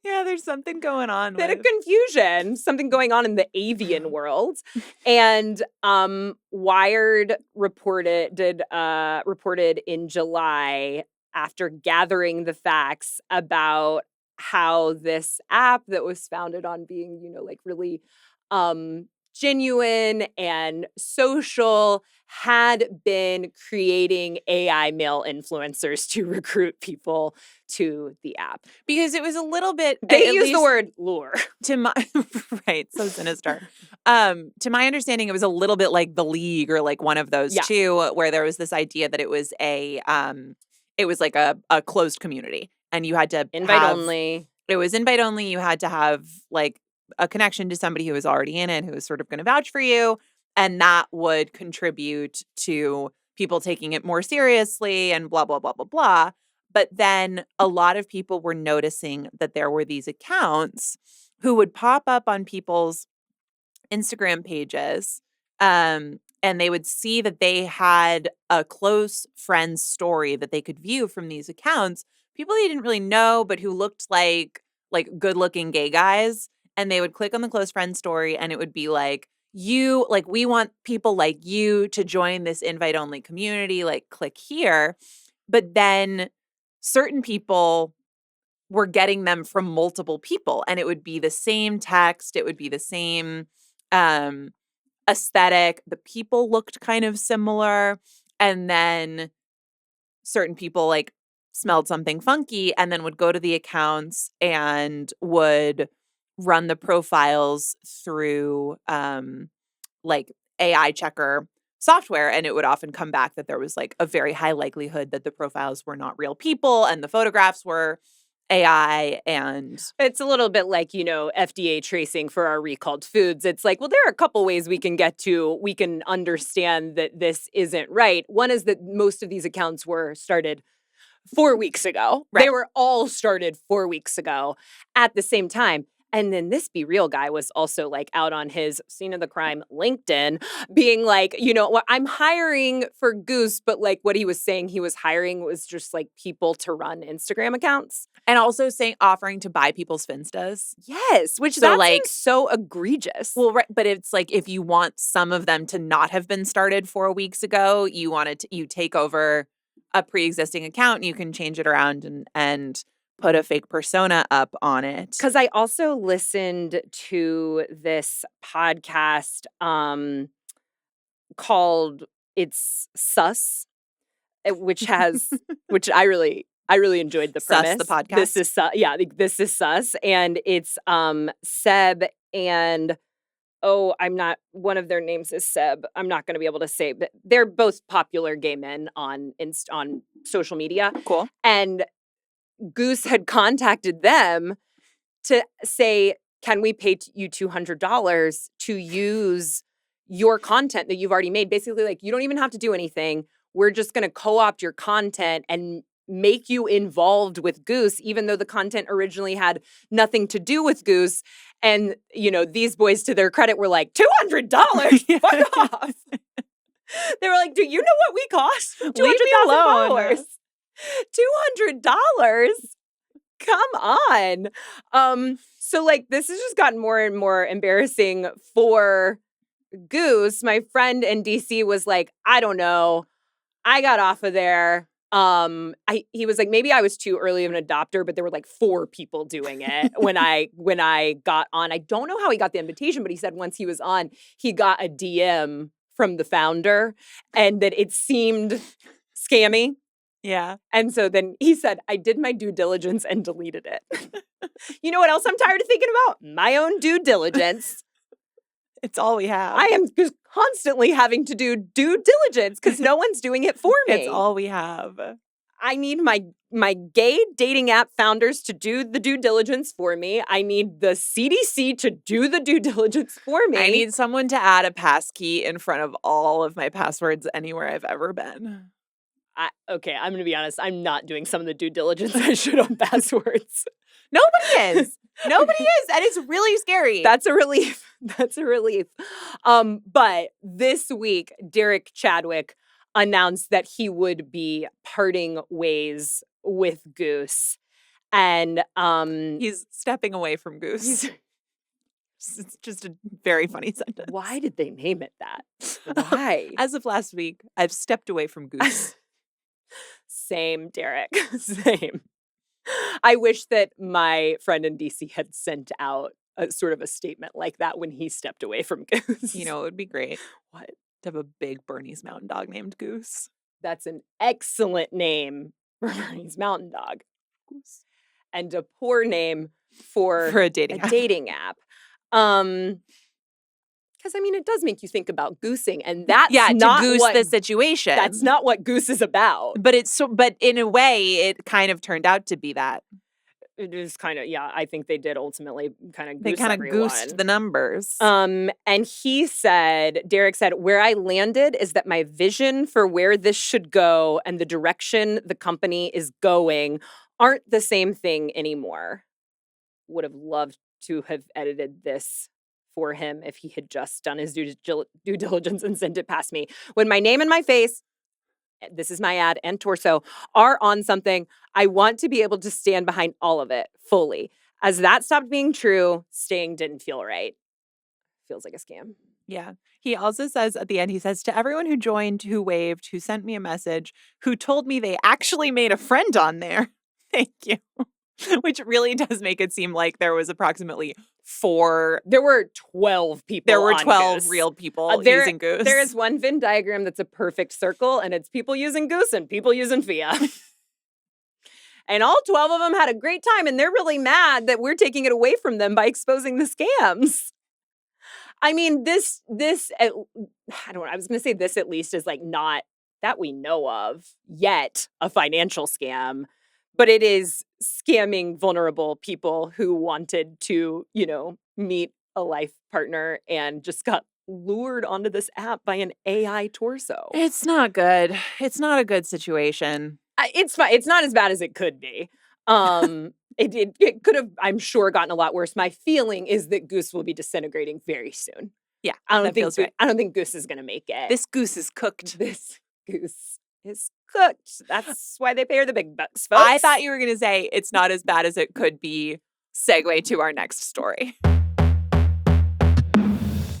Yeah, there's something going on. Bit of confusion, something going on in the avian world. And Wired reported in July, after gathering the facts about how this app that was founded on being, like really genuine and social had been creating AI male influencers to recruit people to the app. Because it was a little bit... They use the word lure. To my... Right, so sinister. To my understanding, it was a little bit like The League or like one of those two, where there was this idea that it was like a closed community. And you had to invite only. It was invite only. You had to have like a connection to somebody who was already in it, who was sort of going to vouch for you. And that would contribute to people taking it more seriously and blah, blah, blah, blah, blah. But then a lot of people were noticing that there were these accounts who would pop up on people's Instagram pages, and they would see that they had a close friend's story that they could view from these accounts. People they didn't really know, but who looked like good-looking gay guys. And they would click on the close friend story, and it would be like, we want people like you to join this invite-only community, like, click here. But then certain people were getting them from multiple people, and it would be the same text. It would be the same aesthetic. The people looked kind of similar. And then certain people, like, smelled something funky and then would go to the accounts and would run the profiles through like AI checker software, and it would often come back that there was like a very high likelihood that the profiles were not real people and the photographs were AI. And it's a little bit like, FDA tracing for our recalled foods. It's like, well, there are a couple ways we can understand that this isn't right. One is that most of these accounts were started 4 weeks ago. Right. They were all started 4 weeks ago at the same time. And then this Be Real guy was also like out on his scene of the crime LinkedIn being like, I'm hiring for Goose, but like what he was saying he was hiring was just like people to run Instagram accounts. And also offering to buy people's Finstas. Yes, which so like so egregious. Well, right, but it's like if you want some of them to not have been started 4 weeks ago, you take over a pre-existing account and you can change it around and put a fake persona up on it. Because I also listened to this podcast called It's Sus, which I really enjoyed the premise. Sus, the podcast? This is Sus. And it's Seb and one of their names is Seb. I'm not going to be able to say, but they're both popular gay men on social media. Cool. And Goose had contacted them to say, can we pay you $200 to use your content that you've already made? Basically, like, you don't even have to do anything. We're just going to co-opt your content and make you involved with Goose, even though the content originally had nothing to do with Goose. And, you know, these boys, to their credit, were like, $200? Fuck off. They were like, do you know what we cost? $200,000. $200? Come on. So, like, this has just gotten more and more embarrassing for Goose. My friend in DC was like, I don't know. I got off of there. He was like, maybe I was too early of an adopter, but there were like 4 people doing it when I got on. I don't know how he got the invitation, but he said once he was on, he got a DM from the founder and that it seemed scammy. Yeah. And so then he said, I did my due diligence and deleted it. You know what else I'm tired of thinking about? My own due diligence. It's all we have. I am just constantly having to do due diligence because no one's doing it for me. It's all we have. I need my gay dating app founders to do the due diligence for me. I need the CDC to do the due diligence for me. I need someone to add a passkey in front of all of my passwords anywhere I've ever been. Okay, I'm going to be honest. I'm not doing some of the due diligence I should on passwords. Nobody is. Nobody is. And it's really scary. That's a relief. That's a relief. But this week, Derek Chadwick announced that he would be parting ways with Goose. And he's stepping away from Goose. It's just a very funny sentence. Why did they name it that? Why? As of last week, I've stepped away from Goose. Same, Derek. Same. I wish that my friend in DC had sent out a sort of a statement like that when he stepped away from Goose. You know, it would be great. What? To have a big Bernese Mountain Dog named Goose. That's an excellent name for Bernese Mountain Dog. Goose. And a poor name for a dating app. Because, I mean, it does make you think about goosing, and that's not to goose the situation. That's not what Goose is about. But but in a way, it kind of turned out to be that. It is kind of, I think they did ultimately kind of goose They kind of goosed the numbers. And Derek said, where I landed is that my vision for where this should go and the direction the company is going aren't the same thing anymore. Would have loved to have edited this for him if he had just done his due diligence and sent it past me. When my name and my face, this is my ad, and torso, are on something, I want to be able to stand behind all of it fully. As that stopped being true, staying didn't feel right. Feels like a scam. Yeah. He also says at the end, he says, to everyone who joined, who waved, who sent me a message, who told me they actually made a friend on there. Thank you. Which really does make it seem like there was approximately 4. There were 12 people. There were 12 Goose. Real people using Goose. There is one Venn diagram that's a perfect circle, and it's people using Goose and people using FIA. And all 12 of them had a great time, and they're really mad that we're taking it away from them by exposing the scams. I mean, I was going to say this at least is like not that we know of yet a financial scam. But it is scamming vulnerable people who wanted to, meet a life partner and just got lured onto this app by an AI torso. It's not good. It's not a good situation. It's fine. It's not as bad as it could be. It could have, I'm sure, gotten a lot worse. My feeling is that Goose will be disintegrating very soon. Yeah, I don't think Goose is going to make it. This Goose is cooked. This Goose is cooked. That's why they pay her the big bucks, folks. I thought you were going to say it's not as bad as it could be. Segue to our next story.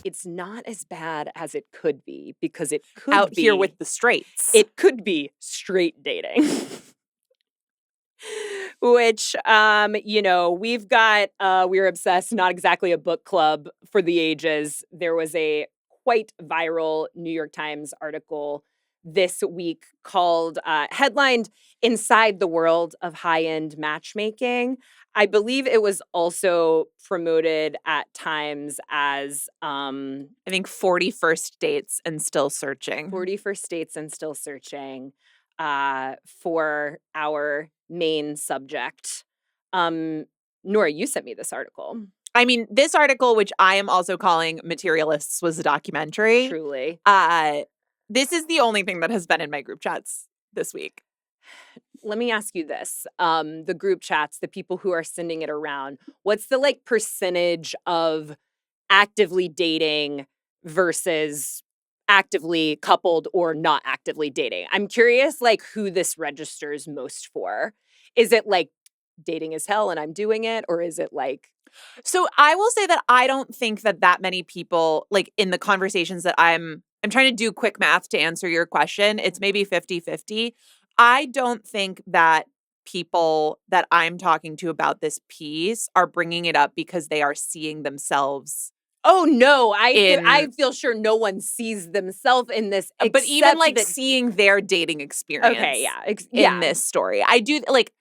It's not as bad as it could be because it could out be here with the straights. It could be straight dating. Which, we've got, We're Obsessed, not exactly a book club for the ages. There was a quite viral New York Times article this week called, headlined, Inside the World of High-End Matchmaking. I believe it was also promoted at times as, I think 40 First Dates and Still Searching. 40 First Dates and Still Searching for our main subject. Nora, you sent me this article. I mean, this article, which I am also calling Materialists, was a documentary. Truly. This is the only thing that has been in my group chats this week. let me ask you this. The group chats, the people who are sending it around, what's the like percentage of actively dating versus actively coupled or not actively dating? I'm curious like who this registers most for. Is it like dating is hell and I'm doing it, or is it like So I will say that I don't think that that many people, like in the conversations that I'm trying to do quick math to answer your question. It's maybe 50-50. I don't think that people that I'm talking to about this piece are bringing it up because they are seeing themselves oh no, I in, feel sure no one sees themselves in this but even except like that seeing their dating experience okay, yeah. in Yeah. this story. I do like,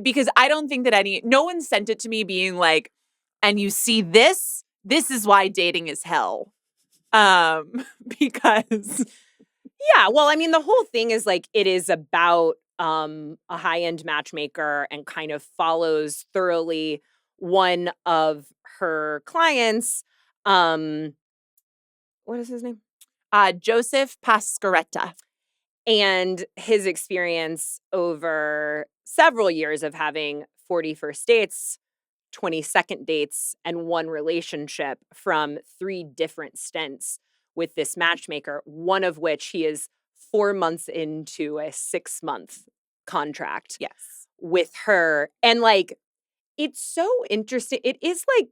because I don't think that no one sent it to me being like, and you see this is why dating is hell. Because Yeah, well, I mean, the whole thing is like it is about a high-end matchmaker and kind of follows thoroughly one of her clients. Um, what is his name? Joseph Pascaretta. And his experience over several years of having 40 first dates, 20 second dates, and one relationship from 3 different stints with this matchmaker, one of which he is 4 months into a 6-month contract Yes. with her. And like, it's so interesting. It is like,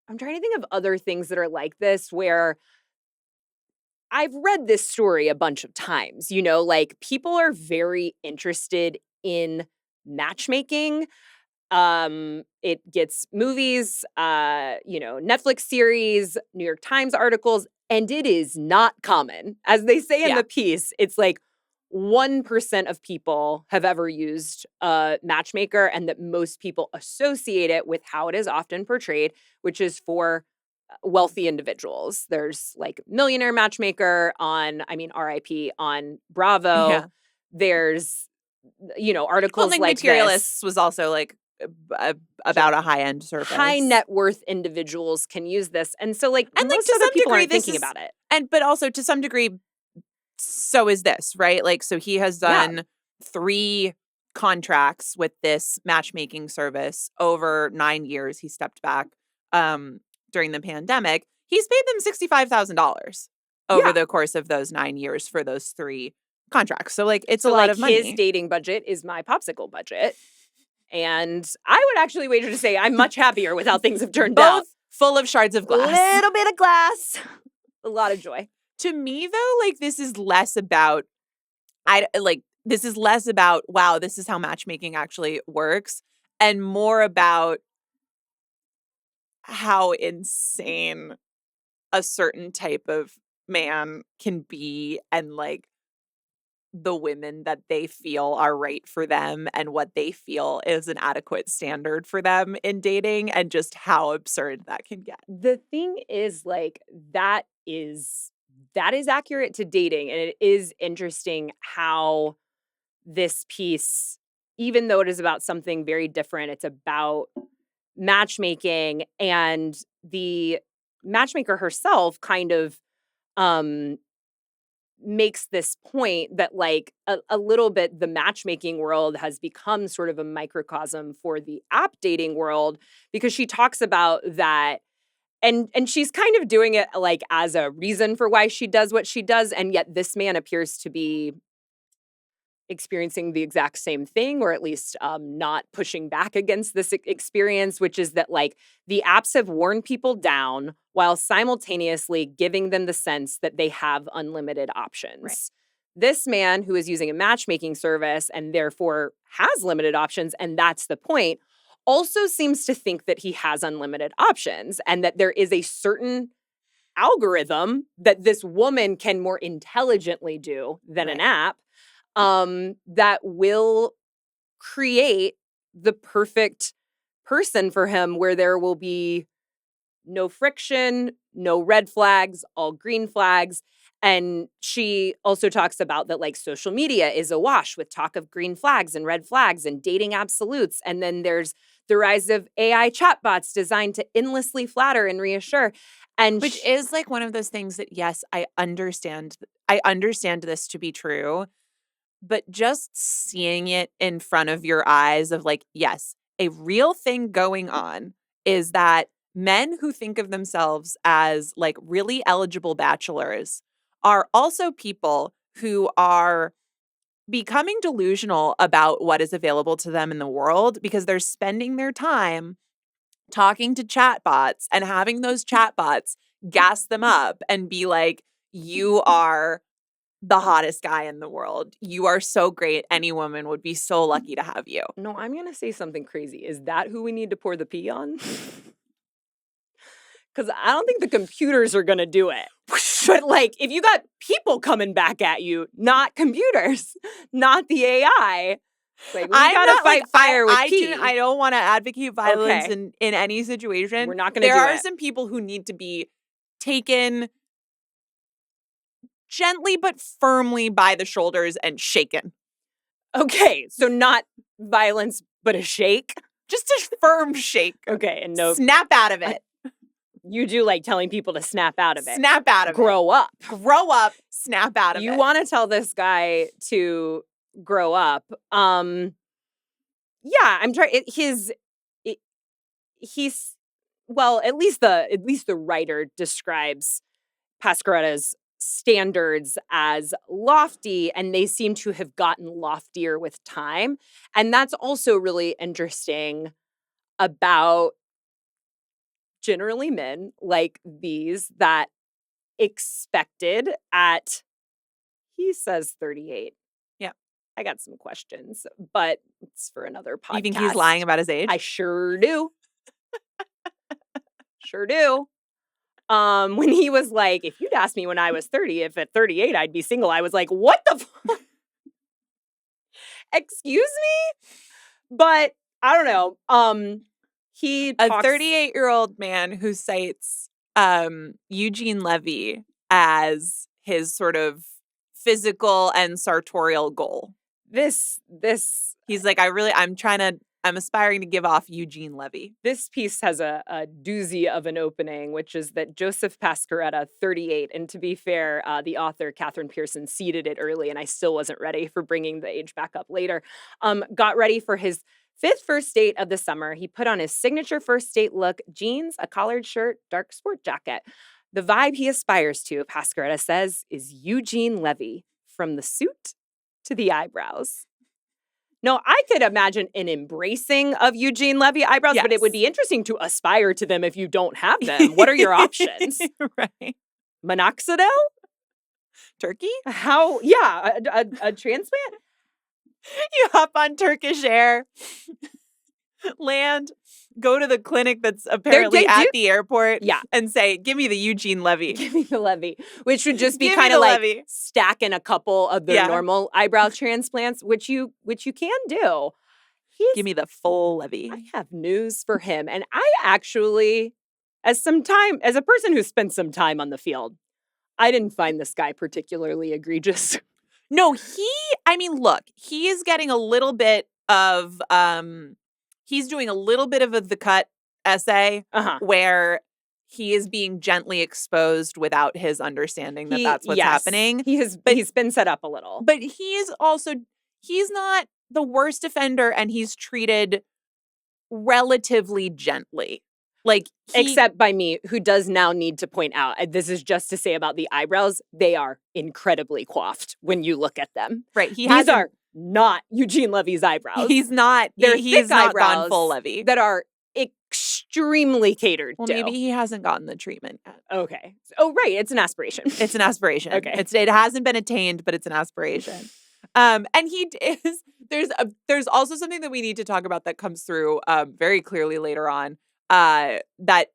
I'm trying to think of other things that are like this where I've read this story a bunch of times, you know, like people are very interested in matchmaking. It gets movies, you know, Netflix series, New York Times articles, and it is not common. As they say in Yeah. the piece, it's like 1% of people have ever used a matchmaker, and that most people associate it with how it is often portrayed, which is for wealthy individuals. There's like Millionaire Matchmaker on, I mean, RIP on Bravo. Yeah. There's, you know, Well, articles like like Materialists this. was also like about a high-end service. High net worth individuals can use this. And so like And like most to other some people degree, aren't this thinking is, about it. but also to some degree, so is this, right? Like, so he has Yeah. done 3 contracts with this matchmaking service over 9 years. He stepped back during the pandemic. He's paid them $65,000 over Yeah. the course of those 9 years for those 3 contracts. So like, it's So a lot like of money. his dating budget is my popsicle budget. And I would actually wager to say I'm much happier with how things have turned out. Both full of shards of glass. Little bit of glass, a lot of joy. To me, though, like this is less about, this is less about, wow, this is how matchmaking actually works, and more about how insane a certain type of man can be, and like the women that they feel are right for them and what they feel is an adequate standard for them in dating, and just how absurd that can get. The thing is like that is accurate to dating, and it is interesting how this piece, even though it is about something very different, it's about matchmaking, and the matchmaker herself kind of um makes this point that like a little bit the matchmaking world has become sort of a microcosm for the app dating world, because she talks about that, and she's kind of doing it like as a reason for why she does what she does, and yet this man appears to be experiencing the exact same thing, or at least not pushing back against this experience, which is that like the apps have worn people down while simultaneously giving them the sense that they have unlimited options. Right. This man who is using a matchmaking service and therefore has limited options, and that's the point, also seems to think that he has unlimited options, and that there is a certain algorithm that this woman can more intelligently do than an app, that will create the perfect person for him, where there will be no friction, no red flags, all green flags. And she also talks about that like social media is awash with talk of green flags and red flags and dating absolutes. And then there's the rise of AI chatbots designed to endlessly flatter and reassure. And Which is like one of those things that, yes, I understand this to be true, but just seeing it in front of your eyes of like, yes, a real thing going on is that men who think of themselves as like really eligible bachelors are also people who are becoming delusional about what is available to them in the world because they're spending their time talking to chatbots and having those chatbots gas them up and be like, you are the hottest guy in the world. You are so great. Any woman would be so lucky to have you. No, I'm going to say something crazy. Is that who we need to pour the pee on? Because I don't think the computers are going to do it. But, like, if you got people coming back at you, not computers, not the AI, like, we got to fight fire with pee. I don't want to advocate violence in any situation. We're not going to do it. There are some people who need to be taken gently but firmly by the shoulders and shaken. Okay, so not violence, but a shake? Just a firm shake. Okay, and no... Snap out of it. You do like telling people to snap out of it. Snap out of it. Grow up. Grow up. Snap out of it. You want to tell this guy to grow up. Yeah, I'm trying. Well, at least the writer describes Pascaretta's standards as lofty, and they seem to have gotten loftier with time. And that's also really interesting about generally men like these that expected at, he says 38. Yeah. I got some questions, but it's for another podcast. You think he's lying about his age? I sure do. Sure do. When he was like, if you'd asked me when I was 30, if at 38 I'd be single, I was like, what the fuck? Excuse me? But I don't know. He talks... A 38-year-old man who cites Eugene Levy as his sort of physical and sartorial goal. He's like, I'm aspiring to give off Eugene Levy. This piece has a doozy of an opening, which is that Joseph Pascaretta, 38, and to be fair, the author, Catherine Pearson, seeded it early, and I still wasn't ready for bringing the age back up later, got ready for his 5th first date of the summer. He put on his signature first date look, jeans, a collared shirt, dark sport jacket. The vibe he aspires to, Pascaretta says, is Eugene Levy, from the suit to the eyebrows. No, I could imagine an embracing of Eugene Levy eyebrows, but it would be interesting to aspire to them if you don't have them. What are your options? Right. Minoxidil? Turkey? How? Yeah, a transplant? You hop on Turkish Air, land, go to the clinic that's apparently at the airport, and say, give me the Eugene Levy. Give me the Levy. Which would just be kind of like stacking a couple of their normal eyebrow transplants, which you can do. Give me the full Levy. I have news for him. And I actually, as a person who spent some time on the field, I didn't find this guy particularly egregious. No, look, he is getting a little bit of, he's doing a little bit of the cut essay where he is being gently exposed without his understanding that that's what's happening. He's been set up a little. But he's not the worst offender, and he's treated relatively gently. Except by me, who does now need to point out, this is just to say about the eyebrows, they are incredibly coiffed when you look at them. Right. These are not Eugene Levy's eyebrows. He's not. He's not gone full Levy. That are extremely catered to. Well, maybe he hasn't gotten the treatment yet. Okay. Oh, right. It's an aspiration. It's an aspiration. Okay. It hasn't been attained, but it's an aspiration. And he is. There's also something that we need to talk about that comes through very clearly later on. That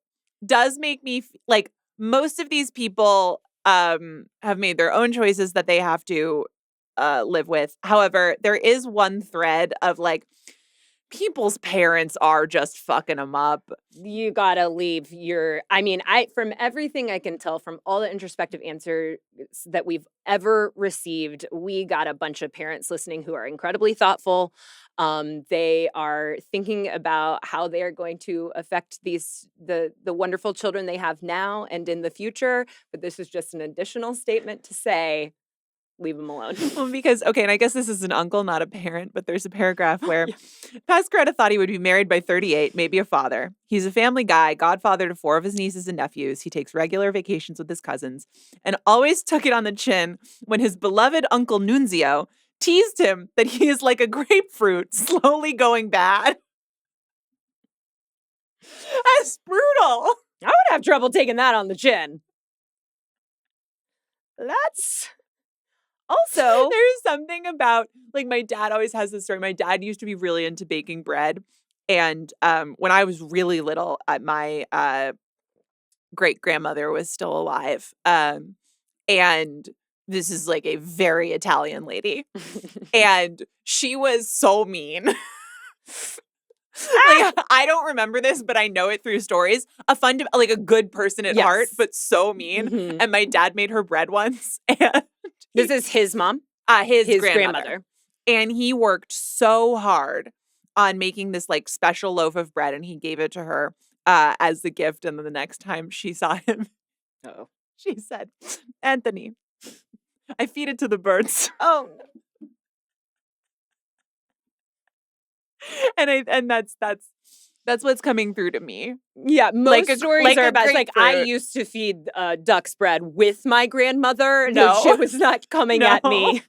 does make me like most of these people have made their own choices that they have to live with. However, there is one thread of like people's parents are just fucking them up. You gotta leave from everything I can tell from all the introspective answers that we've ever received, we got a bunch of parents listening who are incredibly thoughtful. They are thinking about how they are going to affect the wonderful children they have now and in the future. But this is just an additional statement to say, leave him alone. Well, because, okay, and I guess this is an uncle, not a parent, but there's a paragraph where Pasquaretta thought he would be married by 38, maybe a father. He's a family guy, godfather to 4 of his nieces and nephews. He takes regular vacations with his cousins and always took it on the chin when his beloved Uncle Nunzio teased him that he is like a grapefruit slowly going bad. That's brutal. I would have trouble taking that on the chin. That's also... There's something about, like, my dad always has this story. My dad used to be really into baking bread. And when I was really little, my great-grandmother was still alive. And this is, like, a very Italian lady. And she was so mean. Like, I don't remember this, but I know it through stories. Like a good person at heart, but so mean. Mhm. And my dad made her bread once. And This is his mom? his grandmother. And he worked so hard on making this like special loaf of bread, and he gave it to her as the gift. And then the next time she saw him, she said, "Anthony, I feed it to the birds." Oh, and that's what's coming through to me. yeah. Most stories are about, it's like, I grapefruit. used to feed duck's bread with my grandmother. No. Shit was not coming at No. me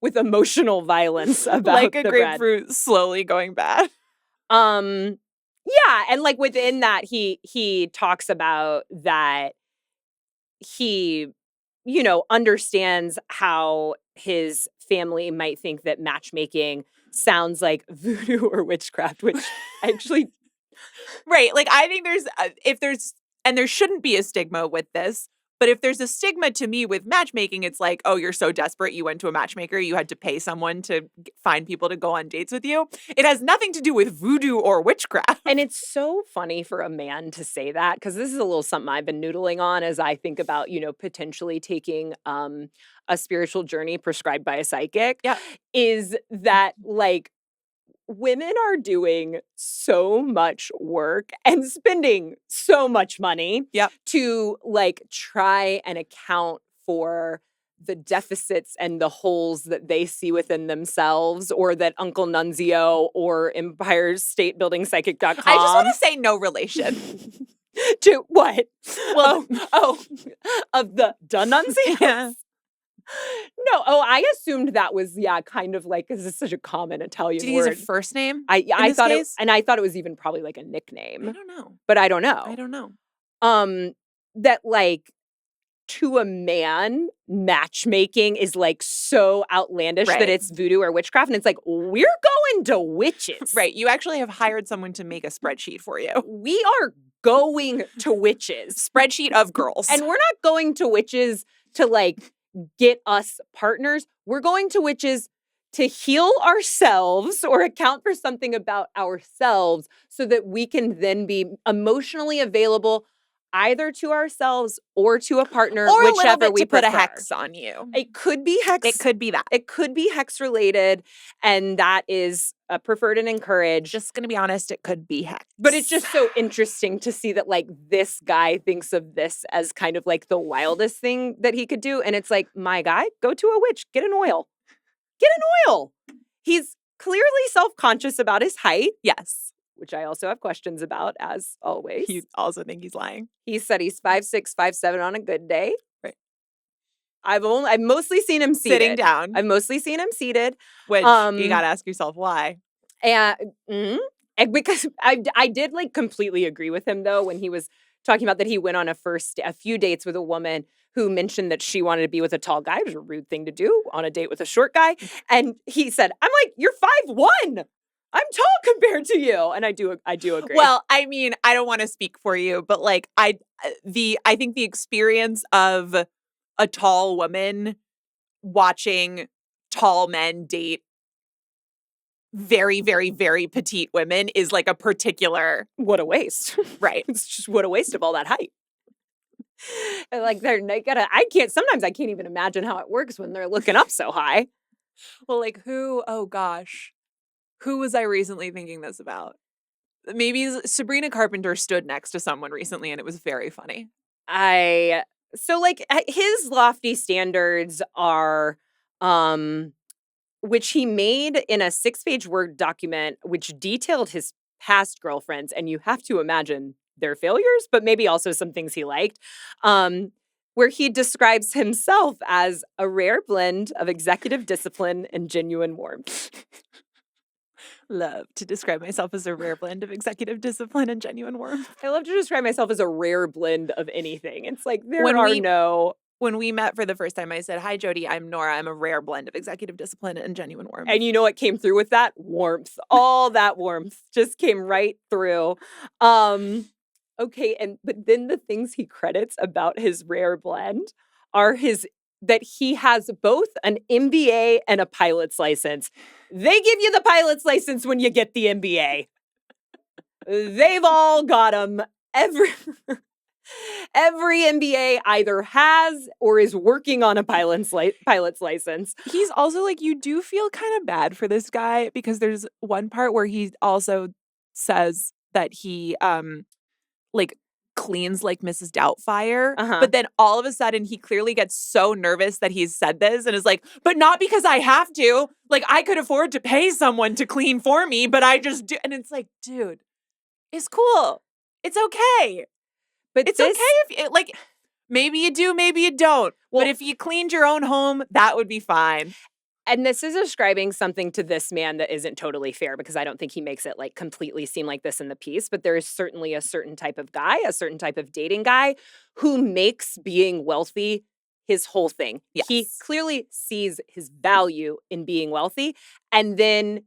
with emotional violence about Like a the bread. grapefruit slowly going bad. Yeah, and like within that, he talks about that he, understands how his family might think that matchmaking sounds like voodoo or witchcraft, which actually... Right. Like, I think and there shouldn't be a stigma with this, but if there's a stigma to me with matchmaking, it's like, oh, you're so desperate. You went to a matchmaker. You had to pay someone to find people to go on dates with you. It has nothing to do with voodoo or witchcraft. And it's so funny for a man to say that, because this is a little something I've been noodling on as I think about, potentially taking a spiritual journey prescribed by a psychic. Yeah. Is that like women are doing so much work and spending so much money to like try and account for the deficits and the holes that they see within themselves, or that Uncle Nunzio or Empire State Building Psychic.com. I just want to say no relation. To what? Well, of the Nunzios? Yeah. No, I assumed that was, kind of like, because it's such a common Italian Did he word. use a first name? I thought I thought it was even probably like a nickname. I don't know. But I don't know. I don't know. That like, to a man, matchmaking is like so outlandish that it's voodoo or witchcraft. And it's like, we're going to witches. Right. You actually have hired someone to make a spreadsheet for you. We are going to witches. Spreadsheet of girls. And we're not going to witches to like get us partners. We're going to witches to heal ourselves or account for something about ourselves so that we can then be emotionally available either to ourselves or to a partner, or whichever we put prefer. a hex on you. It could be hex. It could be that. It could be hex related, and that is preferred and encouraged. Just gonna be honest, it could be hex. But it's just so interesting to see that like this guy thinks of this as kind of like the wildest thing that he could do. And it's like, my guy, go to a witch, get an oil. Get an oil. He's clearly self-conscious about his height. Yes. Which I also have questions about, as always. You also think he's lying. He said he's 5'6", 5'7" on a good day. Right. I've mostly seen him seated. Sitting down. I've mostly seen him seated. Which you gotta ask yourself why. And because I did like completely agree with him though when he was talking about that he went on a few dates with a woman who mentioned that she wanted to be with a tall guy. It was a rude thing to do on a date with a short guy. And he said, I'm like, you're 5'1". I'm tall compared to you. And I do agree. Well, I mean, I don't want to speak for you, but like I think the experience of a tall woman watching tall men date very, very, very petite women is like a particular... What a waste. Right. It's just what a waste of all that height. And like sometimes I can't even imagine how it works when they're looking up so high. Well, like who was I recently thinking this about? Maybe Sabrina Carpenter stood next to someone recently and it was very funny. So like his lofty standards are which he made in a 6-page Word document, which detailed his past girlfriends. And you have to imagine their failures, but maybe also some things he liked, where he describes himself as a rare blend of executive discipline and genuine warmth. Love to describe myself as a rare blend of executive discipline and genuine warmth. I love to describe myself as a rare blend of anything. It's like When we met for the first time, I said, "Hi, Jodi, I'm Nora. I'm a rare blend of executive discipline and genuine warmth." And you know what came through with that? Warmth. All that warmth just came right through. Okay, but then the things he credits about his rare blend are that he has both an MBA and a pilot's license. They give you the pilot's license when you get the MBA. They've all got them. Every MBA either has or is working on a pilot's license. He's also like, you do feel kind of bad for this guy because there's one part where he also says that he like cleans like Mrs. Doubtfire. But then all of a sudden he clearly gets so nervous that he's said this and is like, but not because I have to. Like, I could afford to pay someone to clean for me, but I just do. And it's like, dude, it's cool. It's okay. But it's okay if, like, maybe you do, maybe you don't. Well, but if you cleaned your own home, that would be fine. And this is ascribing something to this man that isn't totally fair, because I don't think he makes it like completely seem like this in the piece. But there is certainly a certain type of guy, a certain type of dating guy who makes being wealthy his whole thing. Yes. He clearly sees his value in being wealthy and then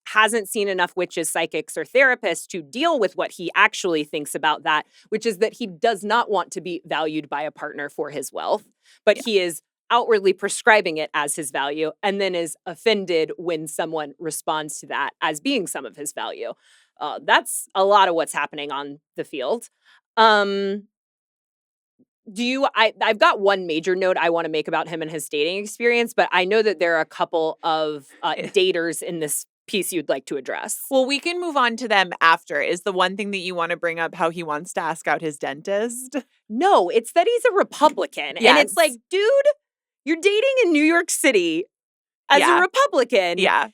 hasn't seen enough witches, psychics, or therapists to deal with what he actually thinks about that, which is that he does not want to be valued by a partner for his wealth, but he is outwardly prescribing it as his value and then is offended when someone responds to that as being some of his value. That's a lot of what's happening on the field. I've got one major note I want to make about him and his dating experience, but I know that there are a couple of daters in this piece you'd like to address. Well, we can move on to them after. Is the one thing that you want to bring up how he wants to ask out his dentist? No, it's that he's a Republican. Yes. And it's like, dude, you're dating in New York City as a Republican. Yeah.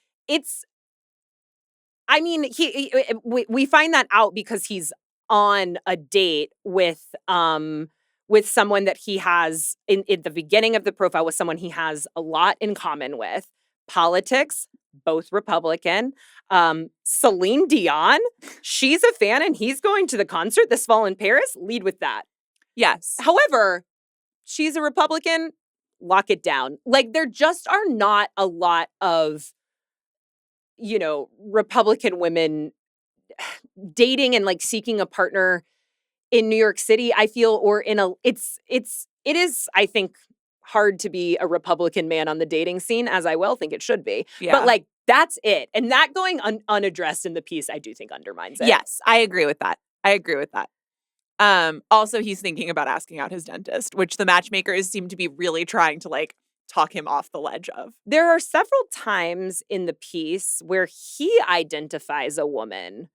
We find that out because he's on a date with someone that he has in the beginning of the profile, with someone he has a lot in common with. Politics, both Republican. Celine Dion, she's a fan and he's going to the concert this fall in Paris. Lead with that. Yes. However, she's a Republican. Lock it down. Like, there just are not a lot of, Republican women dating and like seeking a partner in New York City, I feel, or it is, I think, hard to be a Republican man on the dating scene, as I well think it should be. Yeah. But like, that's it. And that going unaddressed in the piece, I do think undermines it. Yes, I agree with that. Also, he's thinking about asking out his dentist, which the matchmakers seem to be really trying to like talk him off the ledge of. There are several times in the piece where he identifies a woman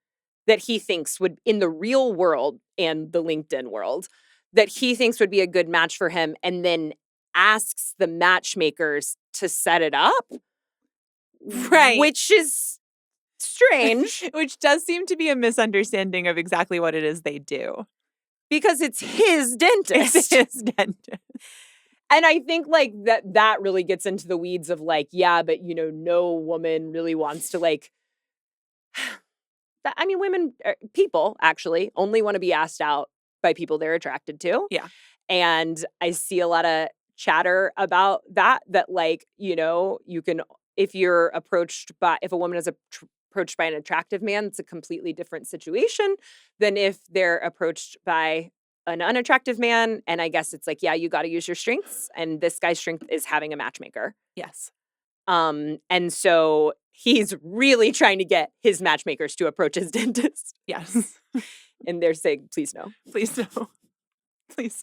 that he thinks would, in the real world and the LinkedIn world, that he thinks would be a good match for him, and then asks the matchmakers to set it up. Right. Which is strange. Which does seem to be a misunderstanding of exactly what it is they do. Because it's his dentist. It's his dentist. And I think like that really gets into the weeds of like, yeah, but no woman really wants to like, people actually only want to be asked out by people they're attracted to. Yeah. And I see a lot of chatter about that like, you can, if a woman is approached by an attractive man, it's a completely different situation than if they're approached by an unattractive man. And I guess it's like, yeah, you got to use your strengths. And this guy's strength is having a matchmaker. Yes. And so he's really trying to get his matchmakers to approach his dentist. Yes. And they're saying, please no. Please no. Please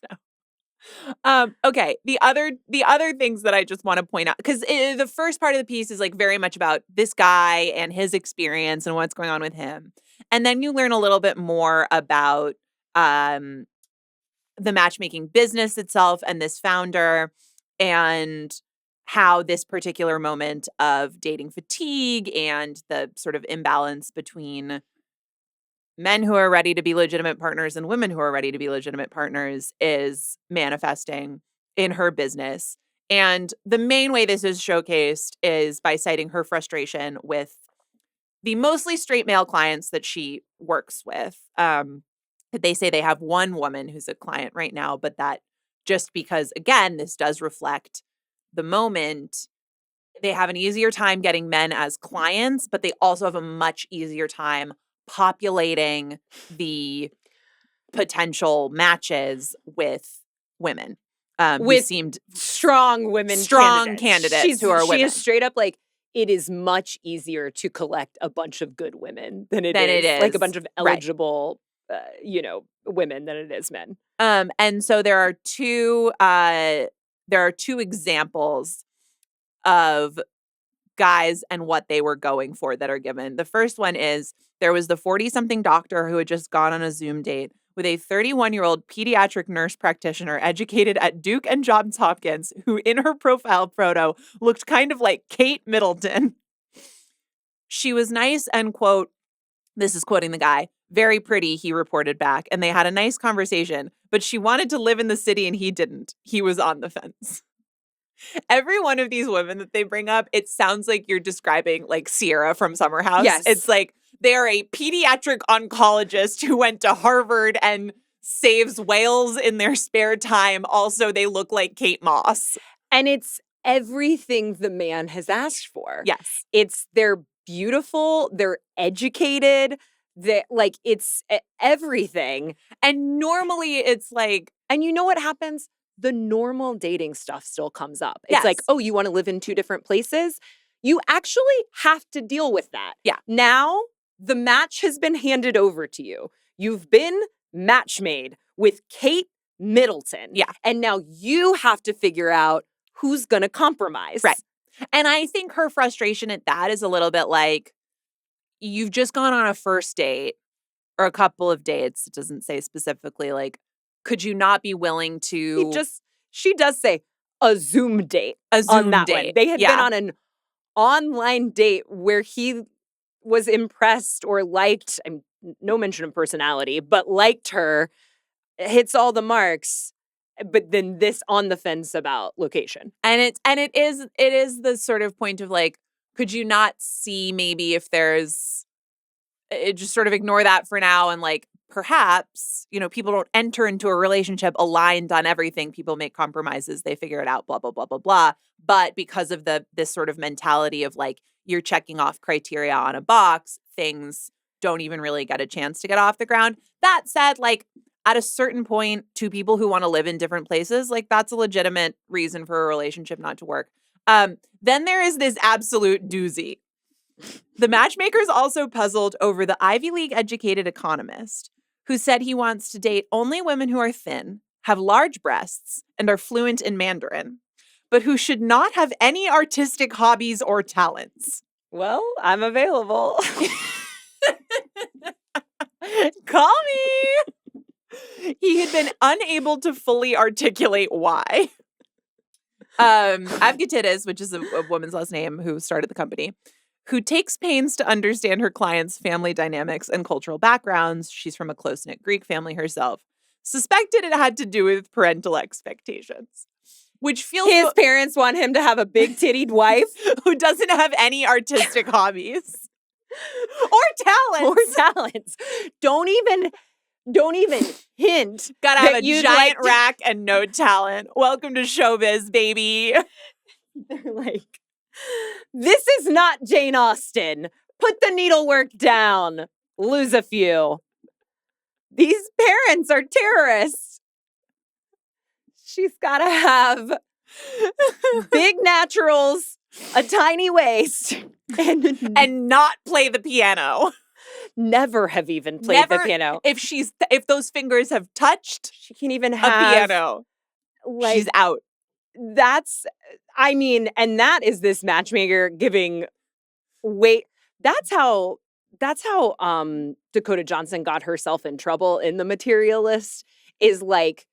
no. Okay. The other things that I just want to point out, because the first part of the piece is like very much about this guy and his experience and what's going on with him. And then you learn a little bit more about the matchmaking business itself and this founder and how this particular moment of dating fatigue and the sort of imbalance between men who are ready to be legitimate partners and women who are ready to be legitimate partners is manifesting in her business. And the main way this is showcased is by citing her frustration with the mostly straight male clients that she works with. They say they have one woman who's a client right now, but that just because, again, this does reflect the moment, they have an easier time getting men as clients, but they also have a much easier time populating the potential matches with women. With seemed strong women candidates who are She women. is straight up like, it is much easier to collect a bunch of good women than it is like a bunch of eligible, women than it is men. And so there are two examples of guys and what they were going for that are given. The first one is there was the 40-something doctor who had just gone on a Zoom date with a 31-year-old pediatric nurse practitioner educated at Duke and Johns Hopkins, who in her profile photo looked kind of like Kate Middleton. She was nice and, quote, this is quoting the guy, very pretty, he reported back, and they had a nice conversation, but she wanted to live in the city and he didn't. He was on the fence. Every one of these women that they bring up, it sounds like you're describing like Sierra from Summer House. Yes. It's like they're a pediatric oncologist who went to Harvard and saves whales in their spare time. Also, they look like Kate Moss. And it's everything the man has asked for. Yes. They're beautiful, they're educated, it's everything. And normally it's like, and you know what happens? The normal dating stuff still comes up. It's yes. like, oh, you want to live in two different places? You actually have to deal with that. Yeah. Now, the match has been handed over to you. You've been match made with Kate Middleton. Yeah. And now you have to figure out who's going to compromise. Right. And I think her frustration at that is a little bit like, you've just gone on a first date or a couple of dates. It doesn't say specifically, like, could you not be willing to... She does say a Zoom date. A Zoom on that date. One. They had been on an online date where he was impressed or liked, no mention of personality, but liked her, hits all the marks, but then this on the fence about location. And it is the sort of point of like, could you not see maybe if there's... just sort of ignore that for now and like, perhaps, people don't enter into a relationship aligned on everything. People make compromises. They figure it out, blah, blah, blah, blah, blah. But because of this sort of mentality of like, you're checking off criteria on a box, things don't even really get a chance to get off the ground. That said, like at a certain point, two people who want to live in different places, like that's a legitimate reason for a relationship not to work. Then there is this absolute doozy. The matchmaker's also puzzled over the Ivy League educated economist who said he wants to date only women who are thin, have large breasts, and are fluent in Mandarin, but who should not have any artistic hobbies or talents. Well, I'm available. Call me. He had been unable to fully articulate why. Avgatitis, which is a woman's last name who started the company, who takes pains to understand her clients' family dynamics and cultural backgrounds. She's from a close-knit Greek family herself. Suspected it had to do with parental expectations, which feels... His parents want him to have a big-tittied wife who doesn't have any artistic hobbies. Or talents. Don't even hint. Gotta have a giant rack and no talent. Welcome to showbiz, baby. They're like, this is not Jane Austen. Put the needlework down. Lose a few. These parents are terrorists. She's got to have big naturals, a tiny waist, and not play the piano. Never have even played the piano. If those fingers have touched, she can't even have a piano. Like, she's out. And that is this matchmaker giving weight. That's how Dakota Johnson got herself in trouble in The Materialist, is like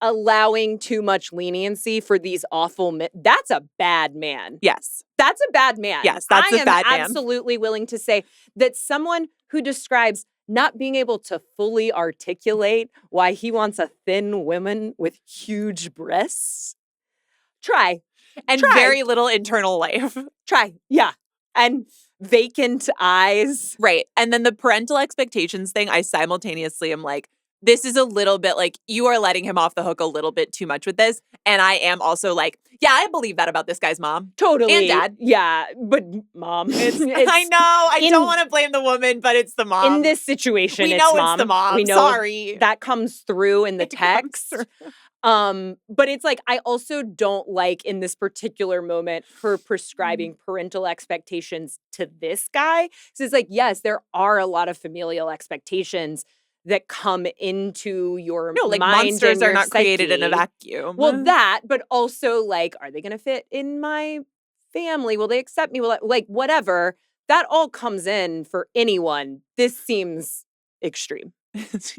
allowing too much leniency for these awful men. That's a bad man. Yes. That's a bad man. Yes, that's a bad man. I am absolutely willing to say that someone who describes not being able to fully articulate why he wants a thin woman with huge breasts. Try. Very little internal life. Try. Yeah. And vacant eyes. Right. And then the parental expectations thing, I simultaneously am like, this is a little bit like, you are letting him off the hook a little bit too much with this. And I am also like, yeah, I believe that about this guy's mom. Totally. And dad. Yeah. But mom. I know. I don't want to blame the woman, but it's the mom. In this situation, we know it's the mom. We know Sorry. that comes through in the text. But it's like, I also don't like in this particular moment her prescribing parental expectations to this guy. So it's like, yes, there are a lot of familial expectations that come into your mind. Monsters and are your not psyche. created in a vacuum. Well, that, but also like, are they going to fit in my family? Will they accept me? Like whatever. That all comes in for anyone. This seems extreme.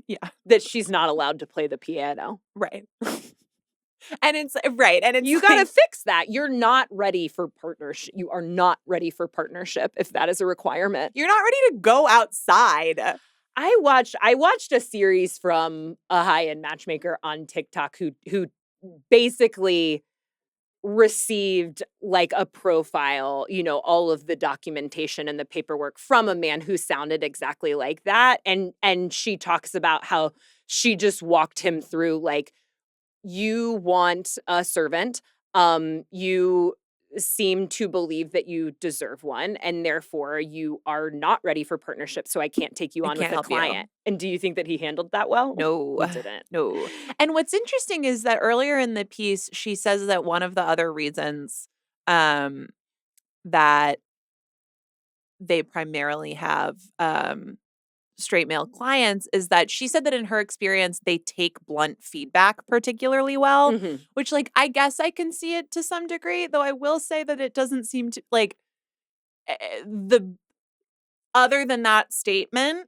Yeah. That she's not allowed to play the piano. Right. And it's right. And it's you got to fix that. You're not ready for partnership. You are not ready for partnership if that is a requirement. You're not ready to go outside. I watched a series from a high-end matchmaker on TikTok who basically received like a profile, all of the documentation and the paperwork from a man who sounded exactly like that. And she talks about how she just walked him through like, you want a servant, you seem to believe that you deserve one, and therefore you are not ready for partnership, so I can't take you on with a client. And do you think that he handled that well? No. He didn't. No. And what's interesting is that earlier in the piece, she says that one of the other reasons that they primarily have straight male clients is that she said that in her experience, they take blunt feedback particularly well, which like, I guess I can see it to some degree, though I will say that it doesn't seem to like other than that statement,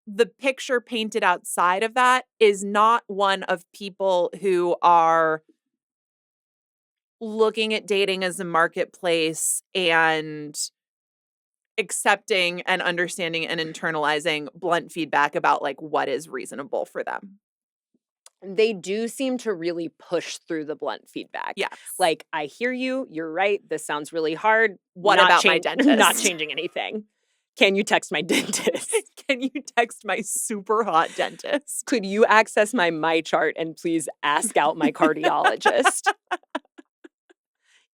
the picture painted outside of that is not one of people who are looking at dating as a marketplace and accepting and understanding and internalizing blunt feedback about like what is reasonable for them. They do seem to really push through the blunt feedback. Yes. Like, I hear you. You're right. This sounds really hard. What about my dentist? Not changing anything. Can you text my dentist? Can you text my super hot dentist? Could you access my MyChart and please ask out my cardiologist?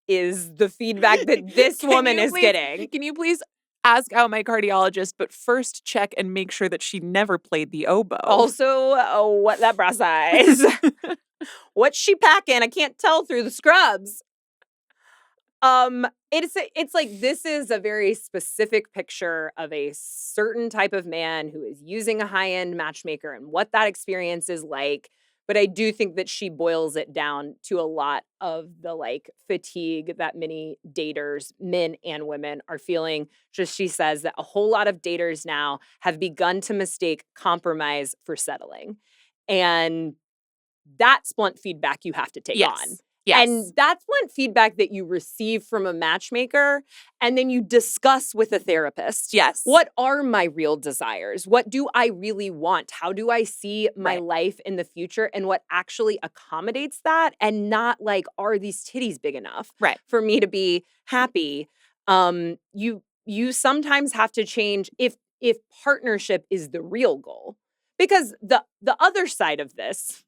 Is the feedback that this woman is getting. Can you please ask out my cardiologist, but first check and make sure that she never played the oboe? Also, what that bra size? What's she packing? I can't tell through the scrubs. It's like this is a very specific picture of a certain type of man who is using a high-end matchmaker and what that experience is like. But I do think that she boils it down to a lot of the like fatigue that many daters, men and women, are feeling. Just she says that a whole lot of daters now have begun to mistake compromise for settling. And that's blunt feedback you have to take on. Yes. And that's blunt feedback that you receive from a matchmaker and then you discuss with a therapist. Yes. What are my real desires? What do I really want? How do I see my life in the future and what actually accommodates that and not like, are these titties big enough for me to be happy? You sometimes have to change if partnership is the real goal. Because the other side of this,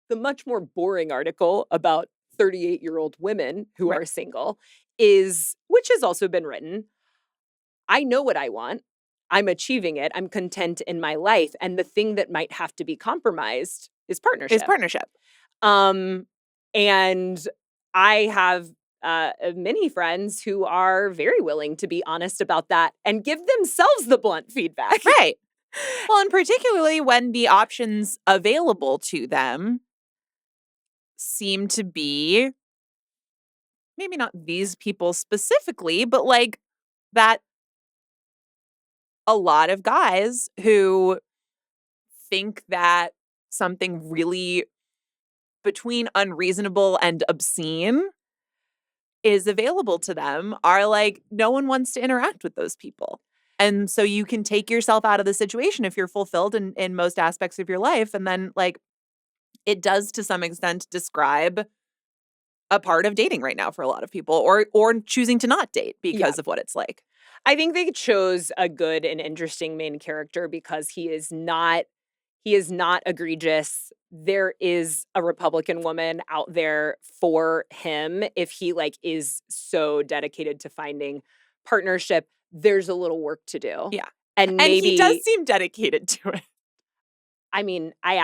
the much more boring article about 38-year-old women who are single which has also been written, I know what I want. I'm achieving it. I'm content in my life. And the thing that might have to be compromised is partnership. And I have many friends who are very willing to be honest about that and give themselves the blunt feedback. Right. Well, and particularly when the options available to them seem to be maybe not these people specifically, but like that a lot of guys who think that something really between unreasonable and obscene is available to them are like, no one wants to interact with those people. And so you can take yourself out of the situation if you're fulfilled in most aspects of your life. And then like it does to some extent describe a part of dating right now for a lot of people or choosing to not date because of what it's like. I think they chose a good and interesting main character because he is not egregious. There is a Republican woman out there for him if he like is so dedicated to finding partnership. There's a little work to do. Yeah. And maybe he does seem dedicated to it. I mean, I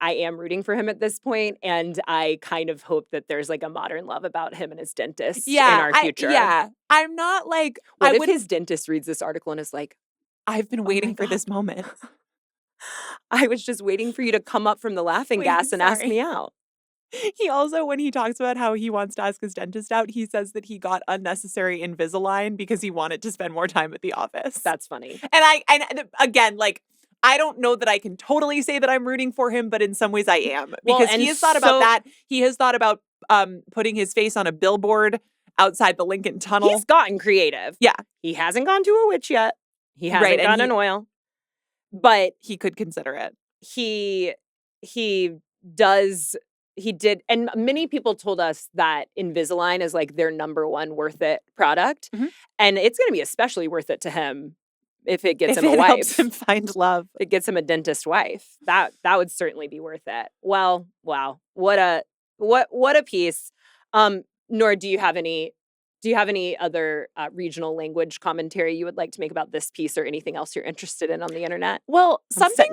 am rooting for him at this point, and I kind of hope that there's like a modern love about him and his dentist in our future. I'm not like what if his dentist reads this article and is like, I've been waiting for this moment. I was just waiting for you to come up from the laughing gas and ask me out. He also, when he talks about how he wants to ask his dentist out, he says that he got unnecessary Invisalign because he wanted to spend more time at the office. That's funny. And again, like, I don't know that I can totally say that I'm rooting for him, but in some ways I am. Because he has thought about that. He has thought about putting his face on a billboard outside the Lincoln Tunnel. He's gotten creative. Yeah. He hasn't gone to a witch yet. He hasn't gotten an oil. But he could consider it. He did, and many people told us that Invisalign is like their number one worth it product. Mm-hmm. And it's going to be especially worth it to him if it gets him a wife. Helps him find love. It gets him a dentist wife. That would certainly be worth it. Well, wow. What a piece. Nora, do you have any other regional language commentary you would like to make about this piece or anything else you're interested in on the internet? Well, something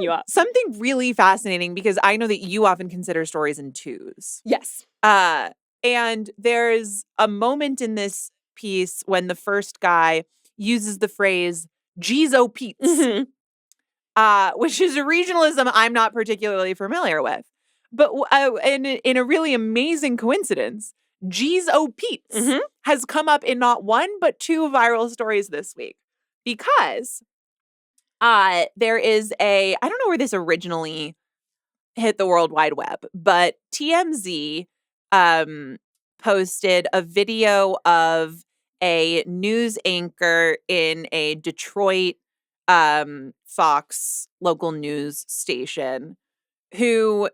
really fascinating because I know that you often consider stories in twos. Yes. And there's a moment in this piece when the first guy uses the phrase "Geezo Pete's," which is a regionalism I'm not particularly familiar with. But in a really amazing coincidence, Geezo Pete's has come up in not one, but two viral stories this week. Because there is I don't know where this originally hit the World Wide Web, but TMZ posted a video of a news anchor in a Detroit Fox local news station who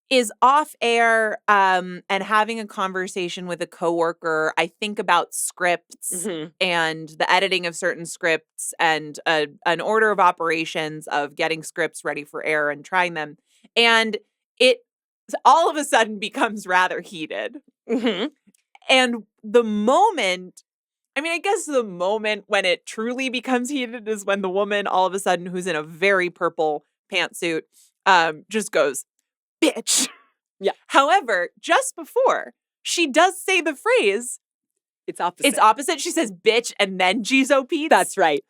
is off air and having a conversation with a coworker, I think about scripts and the editing of certain scripts and an order of operations of getting scripts ready for air and trying them. And it all of a sudden becomes rather heated. And the moment when it truly becomes heated is when the woman all of a sudden, who's in a very purple pantsuit, just goes, "Bitch." Yeah. However, just before she does say the phrase, it's opposite. It's opposite. She says "bitch" and then "Geezo Pete's." That's right.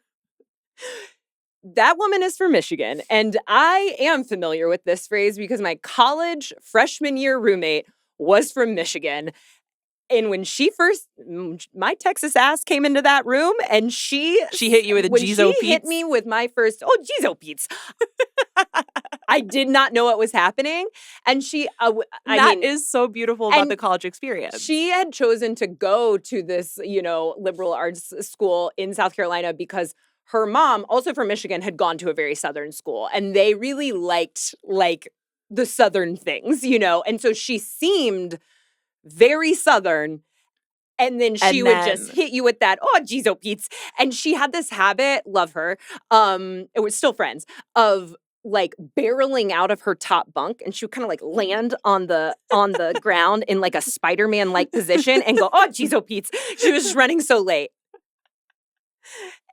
That woman is from Michigan, and I am familiar with this phrase because my college freshman year roommate was from Michigan. And when my Texas ass came into that room and she hit you with a Geezo Pete's? She hit me with my first, Geezo Pete's. I did not know what was happening. And that is so beautiful about the college experience. She had chosen to go to this, liberal arts school in South Carolina because her mom, also from Michigan, had gone to a very Southern school. And they really liked, like, the Southern things, And so she seemed very Southern, and then she would just hit you with that, Geezo Pete's. And she had this habit, love her, it was still friends, of like barreling out of her top bunk, and she would kind of like land on the ground in like a Spider-Man-like position and go, Geezo Pete's. She was just running so late.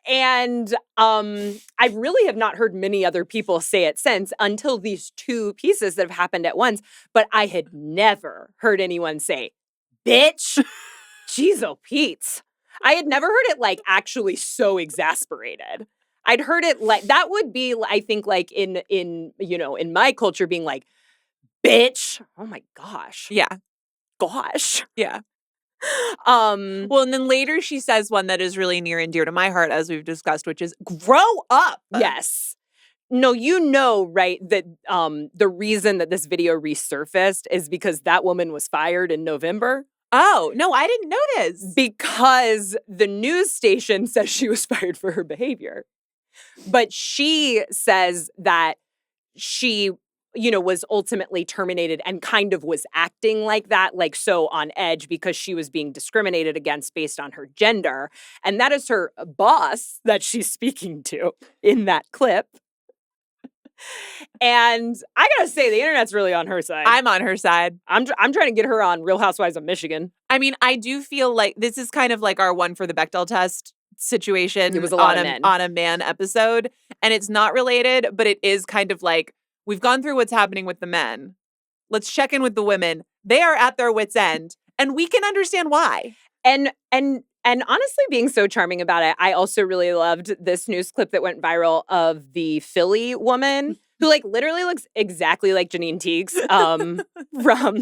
And I really have not heard many other people say it since until these two pieces that have happened at once. But I had never heard anyone say, "Bitch, Geezo Pete's." I had never heard it like actually so exasperated. I'd heard it like that would be, I think, like in my culture being like, "Bitch." Oh my gosh. Yeah. Gosh. Yeah. Well, and then later she says one that is really near and dear to my heart, as we've discussed, which is "grow up." Yes. No, right, that the reason that this video resurfaced is because that woman was fired in November. Oh, no, I didn't know this. Because the news station says she was fired for her behavior. But she says that she, was ultimately terminated and kind of was acting like that, like so on edge because she was being discriminated against based on her gender. And that is her boss that she's speaking to in that clip. And I gotta say, the internet's really on her side. I'm on her side. I'm trying to get her on Real Housewives of Michigan. I mean, I do feel like this is kind of like our one for the Bechdel test situation. It was a lot of men. On a man episode. And it's not related, but it is kind of like, we've gone through what's happening with the men. Let's check in with the women. They are at their wits' end, and we can understand why. And honestly, being so charming about it, I also really loved this news clip that went viral of the Philly woman who like literally looks exactly like Janine Teagues from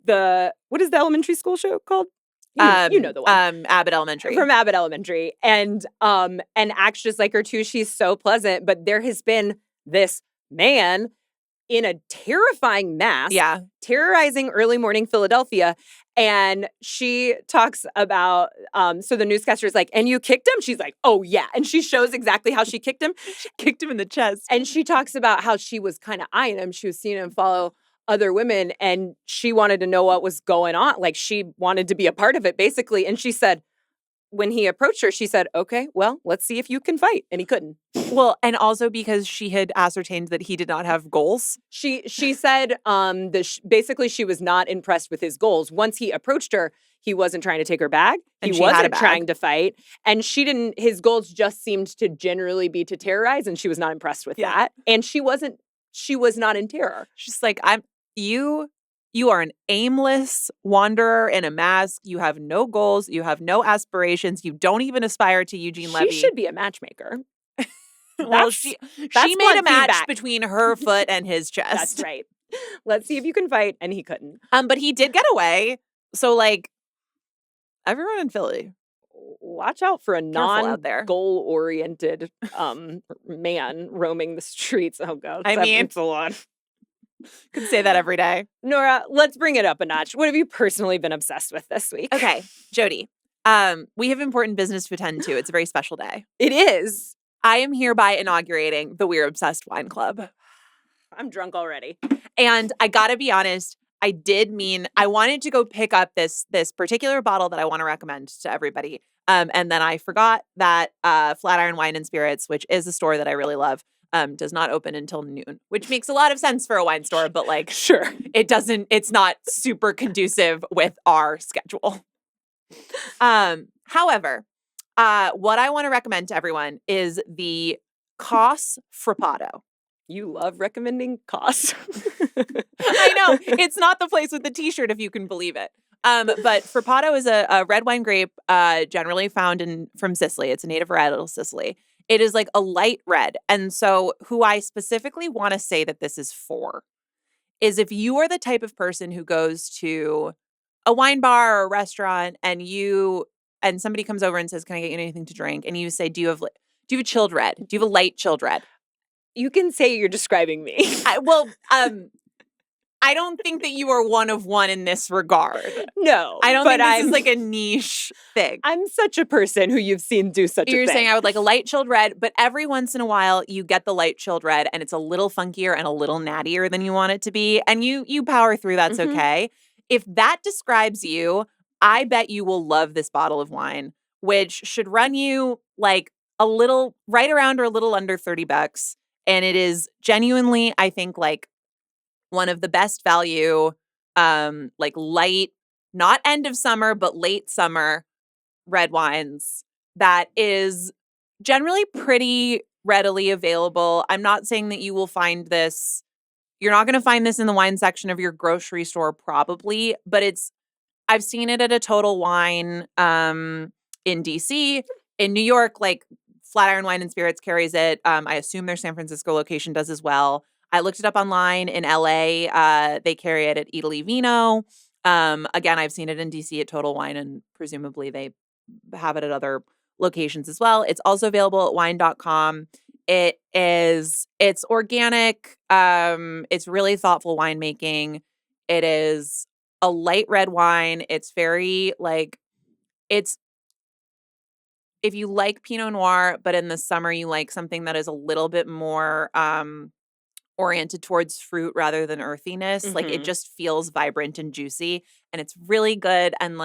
the, what is the elementary school show called? You know the one. Abbott Elementary. From Abbott Elementary. And acts just like her too. She's so pleasant. But there has been this man in a terrifying mask, terrorizing early morning Philadelphia. And she talks about, so the newscaster is like, and you kicked him? She's like, oh yeah. And she shows exactly how she kicked him. She kicked him in the chest. And she talks about how she was kind of eyeing him. She was seeing him follow other women and she wanted to know what was going on. Like she wanted to be a part of it basically. And she said, when he approached her, she said, okay, well, let's see if you can fight. And he couldn't. Well, and also because she had ascertained that he did not have goals. She said basically she was not impressed with his goals. Once he approached her, he wasn't trying to take her bag. He wasn't trying to fight. And his goals just seemed to generally be to terrorize. And she was not impressed with that. And she was not in terror. She's like, you are an aimless wanderer in a mask. You have no goals. You have no aspirations. You don't even aspire to Eugene Levy. She should be a matchmaker. Well, she made a match between her foot and his chest. That's right. Let's see if you can fight. And he couldn't. But he did get away. So, like, everyone in Philly, watch out for a non-goal-oriented man roaming the streets. Oh, God. It's a lot. Could say that every day. Nora, let's bring it up a notch. What have you personally been obsessed with this week? Okay, Jodi, we have important business to attend to. It's a very special day. It is. I am hereby inaugurating the We're Obsessed Wine Club. I'm drunk already. And I gotta be honest, I wanted to go pick up this particular bottle that I want to recommend to everybody. And then I forgot that Flatiron Wine and Spirits, which is a store that I really love, does not open until noon, which makes a lot of sense for a wine store, but like, sure, it's not super conducive with our schedule. However, what I want to recommend to everyone is the Cos Frappato. You love recommending Cos. I know. It's not the place with the t-shirt, if you can believe it. But Frappato is a red wine grape generally found from Sicily. It's a native varietal of Sicily. It is like a light red. And so who I specifically want to say that this is for is if you are the type of person who goes to a wine bar or a restaurant and somebody comes over and says, can I get you anything to drink? And you say, do you have a chilled red? Do you have a light chilled red? You can say you're describing me. I don't think that you are one of one in this regard. No. I don't think this is like a niche thing. I'm such a person who you've seen do such a thing. You're saying I would like a light chilled red, but every once in a while you get the light chilled red and it's a little funkier and a little nattier than you want it to be. And you power through, that's okay. If that describes you, I bet you will love this bottle of wine, which should run you like right around or a little under $30. And it is genuinely, I think, like one of the best value, like light, not end of summer, but late summer red wines that is generally pretty readily available. I'm not saying that you will find this. You're not going to find this in the wine section of your grocery store probably, but I've seen it at a Total Wine in DC. In New York, like Flatiron Wine and Spirits carries it. I assume their San Francisco location does as well. I looked it up online in LA. They carry it at Italy Vino. Again, I've seen it in DC at Total Wine, and presumably they have it at other locations as well. It's also available at wine.com. It's organic. It's really thoughtful winemaking. It is a light red wine. It's very it's if you like Pinot Noir, but in the summer you like something that is a little bit more oriented towards fruit rather than earthiness. Like it just feels vibrant and juicy, and it's really good. And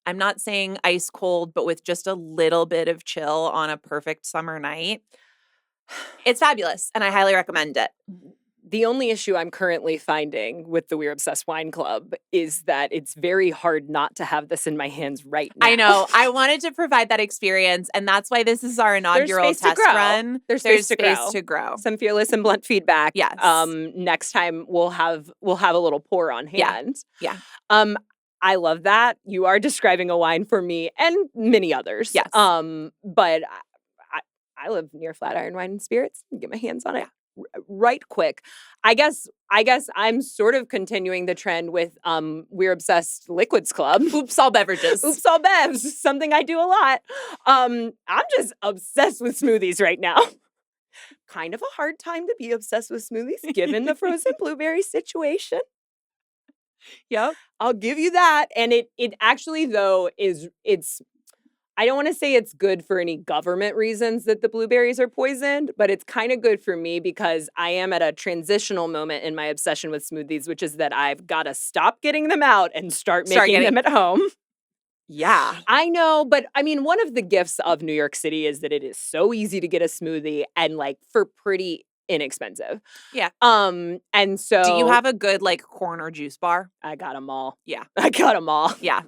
I'm not saying ice cold, but with just a little bit of chill on a perfect summer night. It's fabulous, and I highly recommend it. The only issue I'm currently finding with the We're Obsessed Wine Club is that it's very hard not to have this in my hands right now. I know. I wanted to provide that experience, and that's why this is our inaugural test run. There's space to grow. Some fearless and blunt feedback. Yes. Next time we'll have a little pour on hand. Yeah. I love that. You are describing a wine for me and many others. Yes. But I live near Flatiron Wine and Spirits. Get my hands on it. Right quick. I guess I'm sort of continuing the trend with We're Obsessed Liquids Club. Oops, all beverages. Oops, all bevs. Something I do a lot. I'm just obsessed with smoothies right now. Kind of a hard time to be obsessed with smoothies given the frozen blueberry situation. Yep. I'll give you that. And it actually though it's I don't want to say it's good for any government reasons that the blueberries are poisoned, but it's kind of good for me because I am at a transitional moment in my obsession with smoothies, which is that I've got to stop getting them out and start making them at home. Yeah. I know, but I mean, one of the gifts of New York City is that it is so easy to get a smoothie and for pretty inexpensive. Yeah. And so do you have a good corner juice bar? I got them all. Yeah. I got them all. Yeah.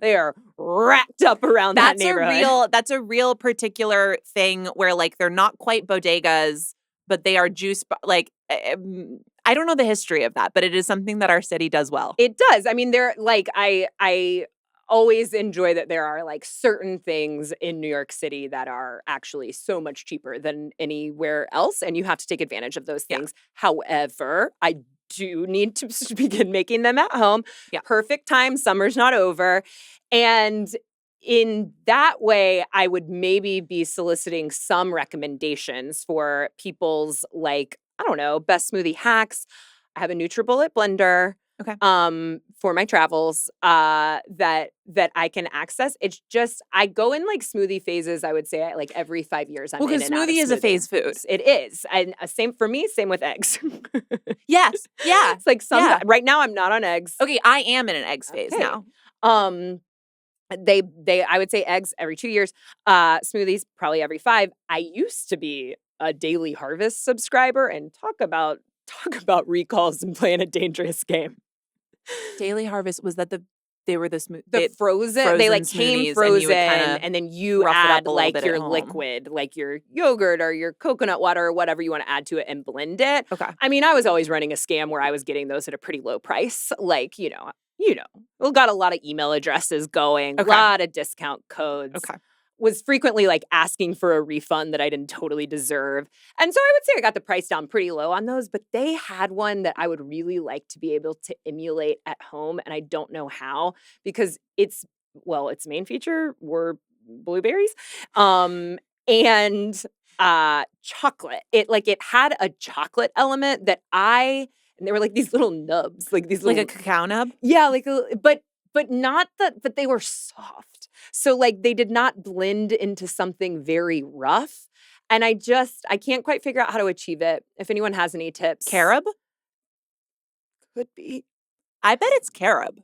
They are racked up around that neighborhood. That's a real particular thing where they're not quite bodegas, but they are juice. I don't know the history of that, but it is something that our city does well. It does. I mean, they're I always enjoy that there are certain things in New York City that are actually so much cheaper than anywhere else, and you have to take advantage of those things. Yeah. However, I do need to begin making them at home. Yeah. Perfect time. Summer's not over. And in that way, I would maybe be soliciting some recommendations for people's best smoothie hacks. I have a NutriBullet blender. Okay. For my travels, that I can access. It's just I go in smoothie phases. I would say every 5 years. Well, because smoothie is a phase food. It is, and same for me. Same with eggs. Yes. Yeah. It's right now I'm not on eggs. Okay, I am in an eggs phase now. They I would say eggs every 2 years. Smoothies probably every 5. I used to be a Daily Harvest subscriber, and talk about recalls and playing a dangerous game. Daily Harvest, was that they were the frozen they came frozen and then you add your liquid, your yogurt or your coconut water or whatever you want to add to it and blend it. Okay. I mean, I was always running a scam where I was getting those at a pretty low price. We got a lot of email addresses going, a lot of discount codes. Okay. Was frequently asking for a refund that I didn't totally deserve. And so I would say I got the price down pretty low on those, but they had one that I would really like to be able to emulate at home. And I don't know how, because its main feature were blueberries and chocolate. It had a chocolate element and they were these little nubs, these little, a cacao nub? Yeah, but not that, but they were soft. So they did not blend into something very rough. And I can't quite figure out how to achieve it. If anyone has any tips. Carob? Could be. I bet it's carob.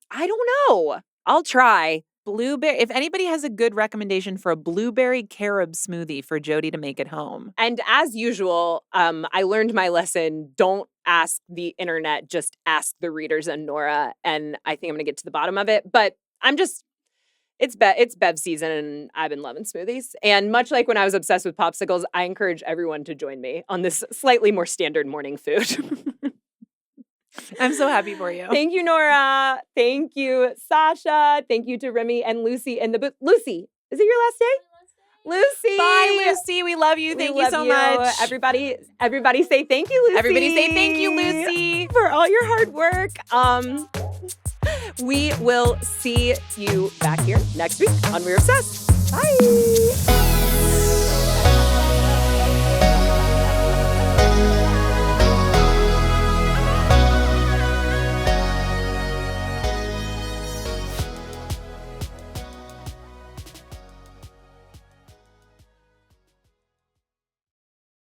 I don't know. I'll try. Blueberry. If anybody has a good recommendation for a blueberry carob smoothie for Jodi to make at home. And as usual, I learned my lesson. Don't ask the internet, just ask the readers and Nora. And I think I'm going to get to the bottom of it. But it's Bev season and I've been loving smoothies. And much like when I was obsessed with popsicles, I encourage everyone to join me on this slightly more standard morning food. I'm so happy for you. Thank you, Nora. Thank you, Sasha. Thank you to Remy and Lucy in the booth. Lucy, is it your last day? Lucy. Bye, Lucy. We love you. Thank you so much. Everybody say thank you, Lucy. Everybody say thank you, Lucy. For all your hard work. We will see you back here next week on We're Obsessed. Bye.